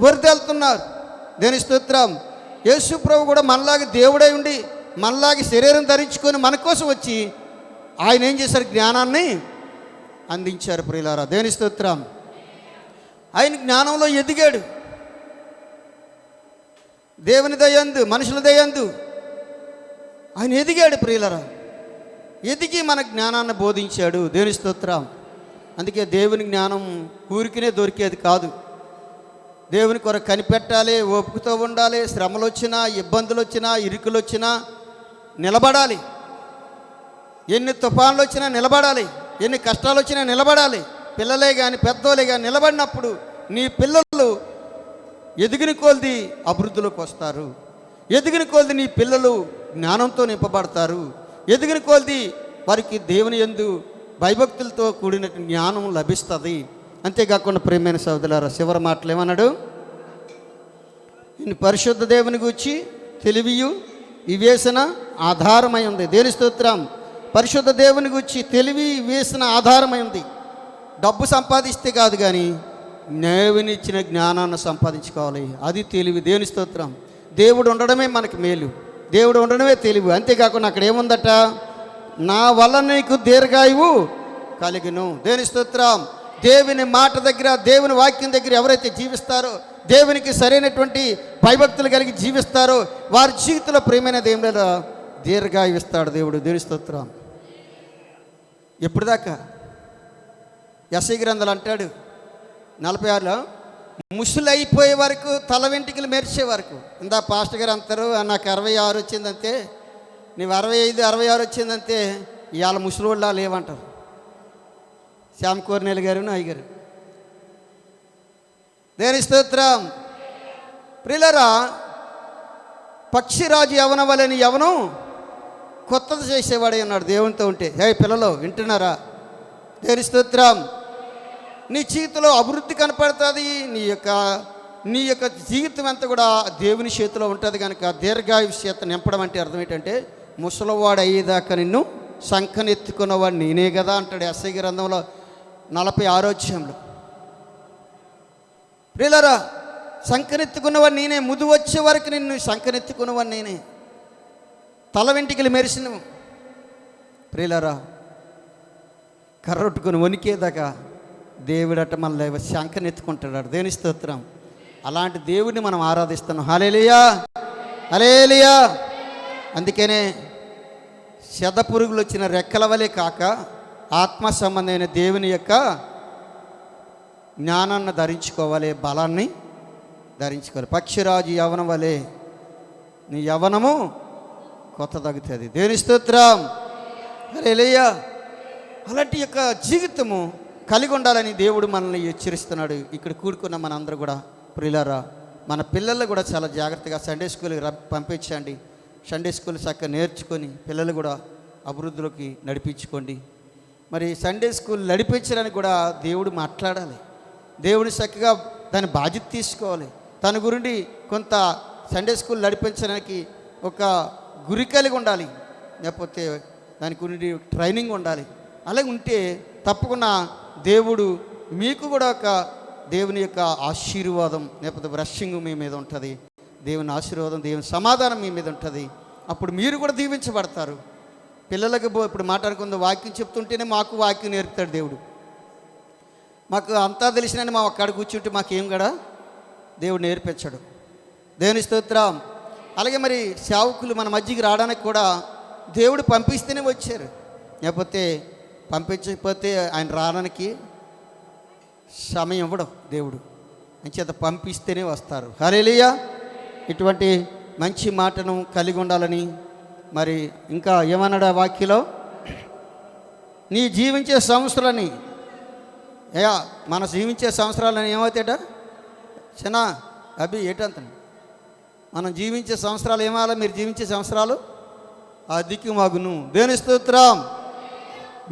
వరిదెళ్తున్నారు. దేని స్తోత్రం. యేసు ప్రభు కూడా మనలాగా దేవుడై ఉండి, మనలాగే శరీరం ధరించుకొని మన కోసం వచ్చి ఆయన ఏం చేశారు? జ్ఞానాన్ని అందించారు. ప్రియులారా, దేవుని స్తోత్రం. ఆయన జ్ఞానంలో ఎదిగాడు. దేవుని దయందు, మనుషుల దయందు ఆయన ఎదిగాడు. ప్రియులారా, ఎదిగి మన జ్ఞానాన్ని బోధించాడు. దేవుని స్తోత్రం. అందుకే దేవుని జ్ఞానం ఊరికినే దొరికేది కాదు. దేవుని కొరకు కనిపెట్టాలి, ఓపికతో ఉండాలి. శ్రమలు వచ్చినా, ఇబ్బందులు వచ్చినా, ఇరుకులు వచ్చినా నిలబడాలి. ఎన్ని తుఫాన్లు వచ్చినా నిలబడాలి, ఎన్ని కష్టాలు వచ్చినా నిలబడాలి. పిల్లలే కానీ పెద్దోళ్ళే కానీ నిలబడినప్పుడు నీ పిల్లలు ఎదిగిన కొలది అభివృద్ధిలోకి వస్తారు. ఎదిగిన కొలది నీ పిల్లలు జ్ఞానంతో నింపబడతారు. ఎదిగిన కొలది వారికి దేవుని యందు భయభక్తులతో కూడిన జ్ఞానం లభిస్తుంది. అంతేకాకుండా ప్రియమైన సోదరులారా, చివరి మాటలు ఏమన్నాడు? నేను పరిశుద్ధ దేవుని గూర్చి తెలివియు వివేచన ఆధారమై ఉంది. దేని స్తోత్రం. పరిశుద్ధ దేవుని గూర్చి తెలివి వివేచన ఆధారమై ఉంది. డబ్బు సంపాదిస్తే కాదు కానీ దేవునిచ్చిన జ్ఞానాన్ని సంపాదించుకోవాలి. అది తెలివి. దేవుని స్తోత్రం. దేవుడు ఉండడమే మనకి మేలు, దేవుడు ఉండడమే తెలివి. అంతేకాకుండా అక్కడ ఏముందట? నా వల్ల నీకు దీర్ఘాయువు కలిగిను. దేవుని స్తోత్రం. దేవుని మాట దగ్గర, దేవుని వాక్యం దగ్గర ఎవరైతే జీవిస్తారో, దేవునికి సరైనటువంటి భయభక్తులు కలిగి జీవిస్తారో వారి జీవితంలో ప్రేమైన దేవుడు దీర్ఘాయువు ఇస్తాడు దేవుడు. దేవుని స్తోత్రం. ఎప్పుడు దాకా? యెషయా గ్రంథంలో అంటాడు 46లో, ముసలి అయిపోయే వరకు, తల వెంట్రుకలు మెరిసే వరకు. ఇందా పాస్టర్ గారు అంటారు, నాకు 66 వచ్చిందంతే, నీవు 65, 66 వచ్చిందంతే ఇవాళ ముసలివాళ్ళ లేవంటారు. శ్యామ్ కోర్నేల్ గారు, అయ్యగారు. దేని స్తోత్రం. ప్రియులారా, పక్షిరాజు యవన వలని యవనం కొత్తది చేసేవాడే అన్నాడు దేవునితో ఉంటే. పిల్లలు వింటున్నారా? దేని స్తోత్రం. నీ జీవితంలో అభివృద్ధి కనపడుతుంది. నీ యొక్క జీవితం అంతా కూడా దేవుని చేతిలో ఉంటుంది కనుక దీర్ఘాయువు చేత నింపడం అంటే అర్థం ఏంటంటే ముసలివాడు అయ్యేదాకా నిన్ను శంఖనెత్తుకున్నవాడు నేనే కదా అంటాడు ఎస్ఐ గ్రంథంలో 46వ అధ్యాయంలో. ప్రియులారా, శంఖనెత్తుకున్నవాడు నేనే, ముదు వచ్చే వరకు నిన్ను శంఖనెత్తుకున్నవాడు నేనే, తల వెంట్రుకలు మెరిసినవు. ప్రియులారా, కర్రొట్టుకుని వణికేదాకా దేవుడట మనల్ని శంఖనెత్తుకుంటాడు. దేవుని స్తోత్రం. అలాంటి దేవుడిని మనం ఆరాధిస్తున్నాం. హల్లెలూయా, హల్లెలూయా. అందుకనే శతపురుగులు వచ్చిన రెక్కల వలె కాక ఆత్మ సంబంధమైన దేవుని యొక్క జ్ఞానాన్ని ధరించుకోవాలి, బలాన్ని ధరించుకోవాలి. పక్షిరాజు యవనం వలె నీ యవనము కొత్త తగ్గుతుంది. దేవుని స్తోత్రం. హల్లెలూయా. అలాంటి యొక్క జీవితము కలిగి ఉండాలని దేవుడు మనల్ని హెచ్చరిస్తున్నాడు. ఇక్కడ కూడుకున్న మనందరూ కూడా ప్రియులారా, మన పిల్లలు కూడా చాలా జాగ్రత్తగా సండే స్కూల్కి పంపించండి. సండే స్కూల్ చక్కగా నేర్చుకొని పిల్లలు కూడా అభివృద్ధిలోకి నడిపించుకోండి. మరి సండే స్కూల్ నడిపించడానికి కూడా దేవుడు మాట్లాడాలి. దేవుని చక్కగా దాని బాధ్యత తీసుకోవాలి. తన గురించి కొంత సండే స్కూల్ నడిపించడానికి ఒక గురి కలిగి ఉండాలి, లేకపోతే దాని గురించి ట్రైనింగ్ ఉండాలి. అలాగే ఉంటే తప్పకుండా దేవుడు మీకు కూడా ఒక దేవుని యొక్క ఆశీర్వాదం లేకపోతే బ్రషింగ్ మీ మీద ఉంటుంది, దేవుని ఆశీర్వాదం, దేవుని సమాధానం మీ మీద ఉంటుంది. అప్పుడు మీరు కూడా దీవించబడతారు. పిల్లలకు ఇప్పుడు మాట్లాడుకుందాం, వాక్యం చెప్తుంటేనే మాకు వాక్యం నేర్పుతాడు దేవుడు. మాకు అంతా తెలిసినని మా అక్కడ కూర్చుంటే మాకేం కూడా దేవుడు నేర్పించాడు. దేవుని స్తోత్రం. అలాగే మరి సేవకులు మన మధ్యకి రావడానికి కూడా దేవుడు పంపిస్తేనే వచ్చారు, లేకపోతే పంపించకపోతే ఆయన రావడానికి సమయం ఇవ్వడం దేవుడు. అంచేత పంపిస్తేనే వస్తారు. హల్లెలూయా. ఇటువంటి మంచి మాటను కలిగి ఉండాలని మరి ఇంకా ఏమన్నాడు ఆ వాక్యలో, నీ జీవించే సంవత్సరాలని మన జీవించే సంవత్సరాలని ఏమవుతాయట చిన్న అభి ఏటంత మనం జీవించే సంవత్సరాలు ఏమాలా, మీరు జీవించే సంవత్సరాలు అధికమగును. దేవుని స్తోత్రం.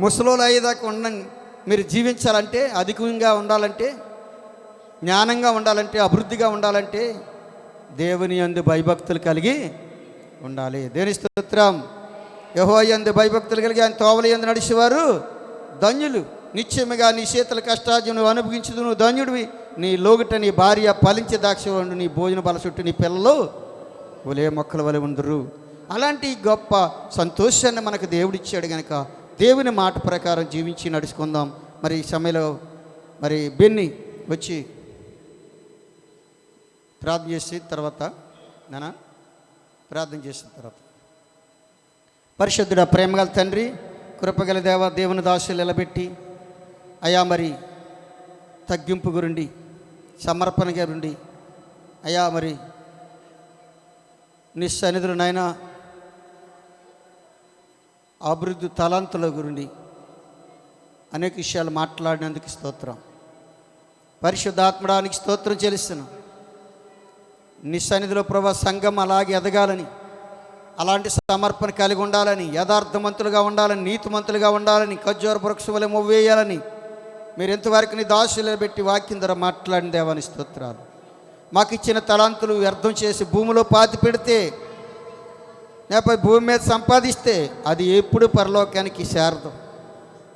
ముసలోళ్ళు అయ్యేదాకా మీరు జీవించాలంటే, అధికంగా ఉండాలంటే, జ్ఞానంగా ఉండాలంటే, అభివృద్ధిగా ఉండాలంటే దేవుని యందు భయభక్తులు కలిగి ఉండాలి. దేవుని స్తోత్రం. యెహోవా యందు భయభక్తులు కలిగి ఆయన తోవల యందు నడిచేవారు ధన్యులు. నిశ్చయముగా నీ చేతుల కష్టార్జం నువ్వు అనుభవించదు, నువ్వు ధన్యుడివి. నీ లోగిట నీ భార్య ఫలించే ద్రాక్షవండు, నీ భోజన బల చుట్టూ నీ పిల్లలు ఒలే మొక్కల వలె ఉందరు. అలాంటి గొప్ప సంతోషాన్ని మనకు దేవుడిచ్చాడు కనుక దేవుని మాట ప్రకారం జీవించి నడుచుకుందాం. మరి ఈ సమయంలో మరి బెన్ని వచ్చి ప్రార్థన చేసిన తర్వాత ప్రార్థన చేసిన తర్వాత పరిశుద్ధుడా, ప్రేమగల తండ్రి, కృపగల దేవ, దేవుని దాసులు నిలబెట్టి అయా మరి తగ్గింపు గురుండి, సమర్పణ గురుండి అయా మరి నీ సన్నిధులు నాయన అభివృద్ధి తలాంతుల గురించి అనేక విషయాలు మాట్లాడినందుకు స్తోత్రం. పరిశుద్ధాత్మడానికి స్తోత్రం చెల్లిస్తున్నాం. నీ సన్నిధిలో ప్రభా సంఘం అలాగే ఎదగాలని, అలాంటి సమర్పణ కలిగి ఉండాలని, యథార్థవంతులుగా ఉండాలని, నీతిమంతులుగా ఉండాలని, ఖర్జూర వృక్షం వలె మొవ్వేయాలని మీరు ఎంతవరకు నీ దాసులు పెట్టి వాక్యం ద్వారా మాట్లాడిన దేవాని స్తోత్రాలు. మాకు ఇచ్చిన తలాంతులు వ్యర్థం చేసి భూమిలో పాతి పెడితే, లేకపోతే భూమి మీద సంపాదిస్తే అది ఎప్పుడు పరలోకానికి చేరదు.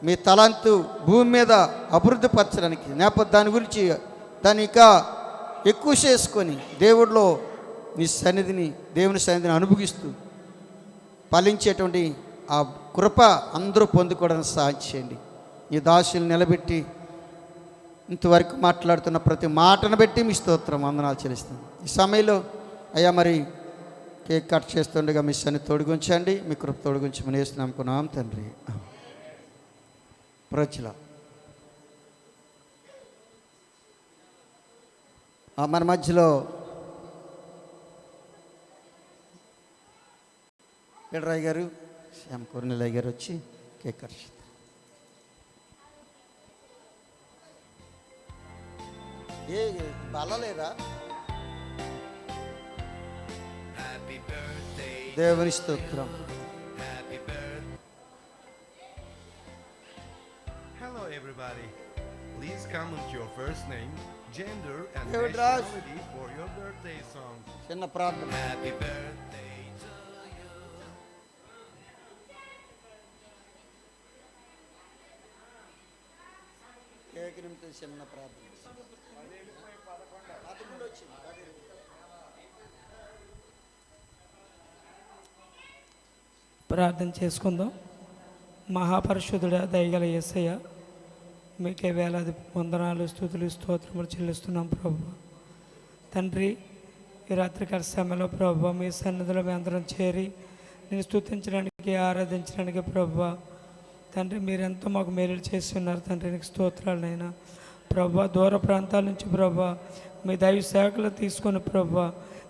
మీ తలాంతు భూమి మీద అభివృద్ధి పరచడానికి, లేకపోతే దాని గురించి దాన్ని ఇంకా ఎక్కువ చేసుకొని దేవుడిలో నీ సన్నిధిని, దేవుని సన్నిధిని అనుభవిస్తూ ఫలించేటువంటి ఆ కృప అందరూ పొందుకోవడానికి సహాయం చేయండి. ఈ దాసులు నిలబెట్టి ఇంతవరకు మాట్లాడుతున్న ప్రతి మాటను బట్టి మీ స్తోత్రం వందనాలు చెల్లిస్తాను. ఈ సమయంలో అయ్యా మరి కేక్ కట్ చేస్తుండగా మీ సన్ని తోడుగుంచండి, మీ కృప తోడుగుంచమని వేసి నమ్ముకున్నాం తండ్రి. ప్రజల మన మధ్యలో పిడరాయ్ గారు, శ్యామ్ కొర్నెలయ్య గారు వచ్చి కేక్ కట్ చేస్తారు. ఏ బలలేదా? దేవుని స్తోత్రం. Hello everybody. Please comment your first name, gender and David Raj. nationality for your birthday song. చిన్న ప్రార్థన. Happy birthday to you. చిన్న ప్రార్థన. ప్రార్థన చేసుకుందాం. మహాపరిశుద్ధుడా, దయగల యేసయ్య, మీకే వేలాది వందనాలు, స్తుతులు, స్తోత్రములు చెల్లిస్తున్నాం ప్రభు. తండ్రి, ఈ రాత్రికాల సమయంలో ప్రభు మీ సన్నిధిలో మీ అందరం చేరి నేను స్తుతించడానికి, ఆరాధించడానికి ప్రభు తండ్రి మీరెంతో మాకు మేలు చేసి ఉన్నారు తండ్రి. నీకు స్తోత్రాలైనా ప్రభు. దూర ప్రాంతాల నుంచి ప్రభు మీ దైవ సేవకులు తీసుకొని ప్రభు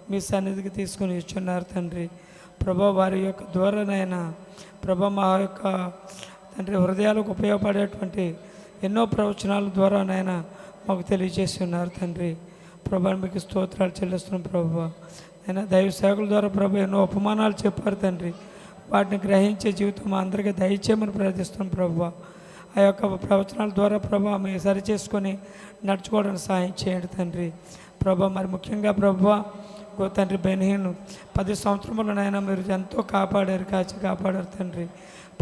మీ సన్నిధికి తీసుకొని ఇచ్చున్నారు తండ్రి. ప్రభా వారి యొక్క ద్వారానైనా ప్రభా మా యొక్క తండ్రి హృదయాలకు ఉపయోగపడేటువంటి ఎన్నో ప్రవచనాల ద్వారానైనా మాకు తెలియజేసి ఉన్నారు తండ్రి. ప్రభా మీకు స్తోత్రాలు చెల్లిస్తున్నాం ప్రభా. అయినా దైవ సేవకుల ద్వారా ప్రభా ఎన్నో ఉపమానాలు చెప్పారు తండ్రి. వాటిని గ్రహించే జీవితం మా అందరికీ దయచేయమని ప్రార్థిస్తున్నాం ప్రభా. ఆ యొక్క ప్రవచనాల ద్వారా ప్రభా మేము సరిచేసుకొని నడుచుకోవడానికి సహాయం చేయండి తండ్రి. ప్రభా మరి ముఖ్యంగా ప్రభా తండ్రి బెనహీను 10 సంవత్సరములనైనా మీరు ఎంతో కాపాడారు, కాచి కాపాడారు తండ్రి.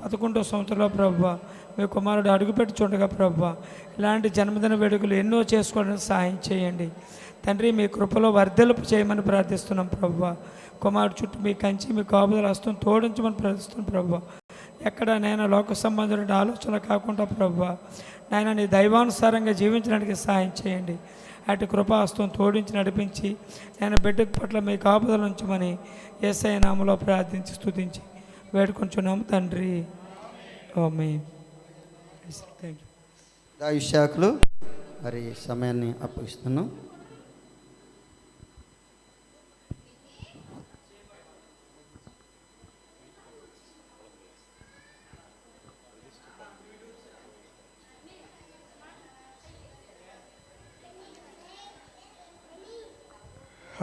11వ సంవత్సరంలో ప్రభా మీ కుమారుడు అడుగుపెట్టి చూడగా ప్రభా ఇలాంటి జన్మదిన వేడుకలు ఎన్నో చేసుకోవడానికి సహాయం చేయండి తండ్రి. మీ కృపలో వర్ధలుపు చేయమని ప్రార్థిస్తున్నాం ప్రభా. కుమారుడు చుట్టూ మీ కంచి మీ కాపుదల హస్తం తోడించమని ప్రార్థిస్తున్నాం ప్రభా. ఎక్కడ నైనా లోక సంబంధమైన ఆలోచన కాకుండా ప్రభా నాయన నీ దైవానుసారంగా జీవించడానికి సహాయం చేయండి. అటు కృపాహస్తం తోడించి నడిపించి నేను బిడ్డ పట్ల మీ కాపుదల ఉంచమని యేసయ్య నామములో ప్రార్థించి స్తుతించి వేడుకొంచున్నాము తండ్రి. ఆమేన్. Thank you. దైవ శాఖలు మరి సమయాన్ని అప్పగిస్తున్నాం.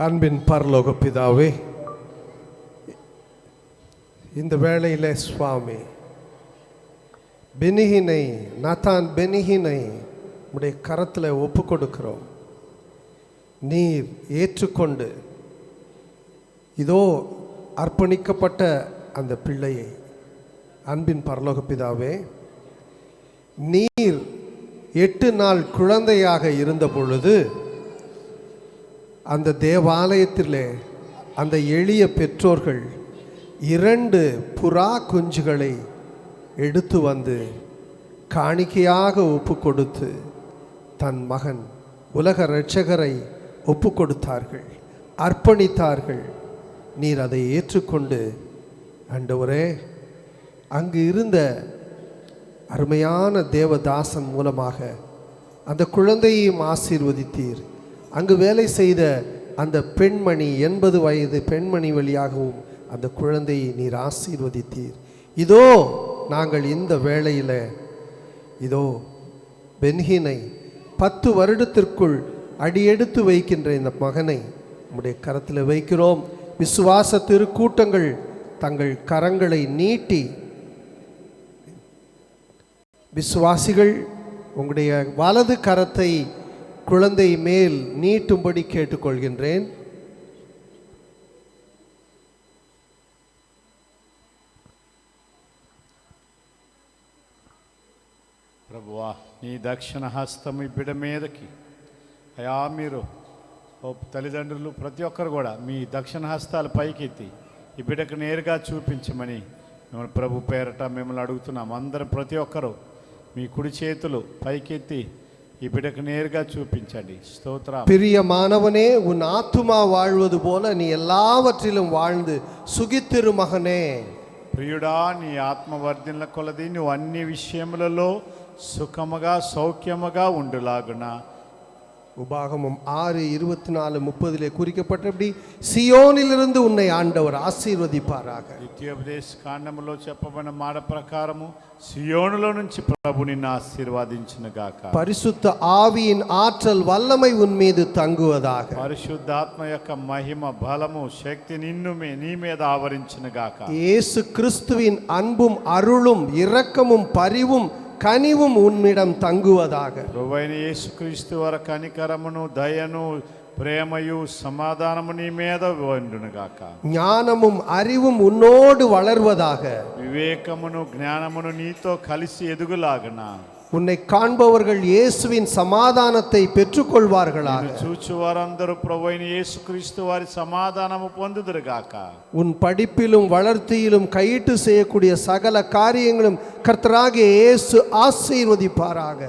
அன்பின் பரலோக பிதாவே, இந்த வேளையிலே சுவாமி பெனிஹினை நாத்தான் பெனிஹினை உடைய கரத்தில் ஒப்பு கொடுக்கிறோம். நீர் ஏற்றுக்கொண்டு இதோ அர்ப்பணிக்கப்பட்ட அந்த பிள்ளையை அன்பின் பரலோக பிதாவே, நீர் 8 நாள் குழந்தையாக இருந்த பொழுது அந்த தேவாலயத்திலே அந்த எளிய பெற்றோர்கள் 2 புறா குஞ்சுகளை எடுத்து வந்து காணிக்கையாக ஒப்பு கொடுத்து தன் மகன் உலக இரட்சகரை ஒப்பு கொடுத்தார்கள், அர்ப்பணித்தார்கள். நீர் அதை ஏற்றுக்கொண்டு ஆண்டவரே அங்கு இருந்த அருமையான தேவதாசன் மூலமாக அந்த குழந்தையையும் ஆசீர்வதித்தீர். அங்கு வேலை செய்த அந்த பெண்மணி 80 வயது பெண்மணி வழியாகவும் அந்த குழந்தையை நீர் ஆசீர்வதித்தீர். இதோ நாங்கள் இந்த வேளையில் இதோ பென்ஹினை 10 வருடத்திற்குள் அடியெடுத்து வைக்கின்ற இந்த மகனை உம்முடைய கரத்தில் வைக்கிறோம். விசுவாச திருக்கூட்டங்கள் தங்கள் கரங்களை நீட்டி விசுவாசிகள் உங்களுடைய வலது கரத்தை குழந்தை மேல் நீட்டும்படி கேட்டுக்கொள்கின்றேன். ప్రభువా నీ దక్షిణ హస్తం ఈ బిడ్డ మీదకి అయా మీరు తల్లిదండ్రులు ప్రతి ఒక్కరు కూడా మీ దక్షిణ హస్తాలు పైకెత్తి ఈ బిడ్డకు నేరుగా చూపించమని మిమ్మల్ని ప్రభు పేరట మిమ్మల్ని అడుగుతున్నాం. అందరం ప్రతి ఒక్కరు మీ కుడి చేతులు పైకెత్తి ఈ బిడ్డకు నేరుగా చూపించండి. స్తోత్రం. பிரியமானவனே, உன் ஆத்துமா வாழ்வது போல நீ எல்லாவற்றிலும் வாழ்ந்து சுகித்திரு மகனே. ప్రియుడా నీ ఆత్మ వర్ధిల్ల కొలది నువ్వు అన్ని విషయములలో సుఖముగా సౌఖ్యముగా ఉండులాగున. உபாகமம் 6:24-30 குறிக்கப்பட்டபடி சியோனிலிருந்து உன்னை ஆண்டவர் ஆசீர்வதிப்பாராக. ద్వితీయోపదేశ కాండములో చెప్పబడిన మాట ప్రకారము సియోనులో నుంచి ప్రభు నిన్ను ఆశీర్వదించును గాక. பரிசுத்த ஆவியின் ஆற்றல் வல்லமை உன் மீது தங்குவதாக. పరిశుద్ధాత్మ యొక్క మహిమ బలము శక్తి నీ మీద ఆవరించును గాక. இயேசு கிறிஸ்துவின் அன்பும் அருளும் இரக்கமும் பரிவும் கனிவும் உன்னிடம் தங்குவதாக. ప్రభువైన యేసుక్రీస్తు వారి కనికరమును దయను ప్రేమయు సమాధానము నీ మీద వండును గాక. ஞானமும் அறிவும் உன்னோடு வளர்வதாக. వివేకమును జ్ఞానమును నీతో కలిసి ఎదుగులాగన. உன்னை காண்பவர்கள் இயேசுவின் சமாதானத்தை பெற்றுக்கொள்வார்களாக. నిన్ను చూచు వారందరూ ప్రభువైన యేసుక్రీస్తు వారి సమాధానము పొందుదురుగాక. உன் படிப்பிலும் வளர்த்தியிலும் கையிட்டு செய்யக்கூடிய சகல காரியங்களும் கர்த்தராகிய இயேசு ஆசீர்வதிப்பாராக.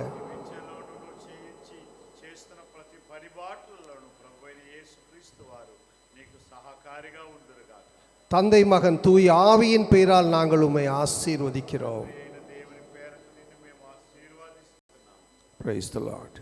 చేస్తున్న ప్రతి పరిబాట్లలోను ప్రభువైన యేసుక్రీస్తు వారు నీకు సహకారిగా ఉందురుగాక. தந்தை மகன் தூய ஆவியின் பெயரால் நாங்கள் உம்மை ஆசீர்வதிக்கிறோம். దేవుని పేరట నిన్ను మేము ఆశీర్వదిస్తున్నాం. Praise the Lord.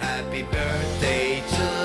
Happy birthday to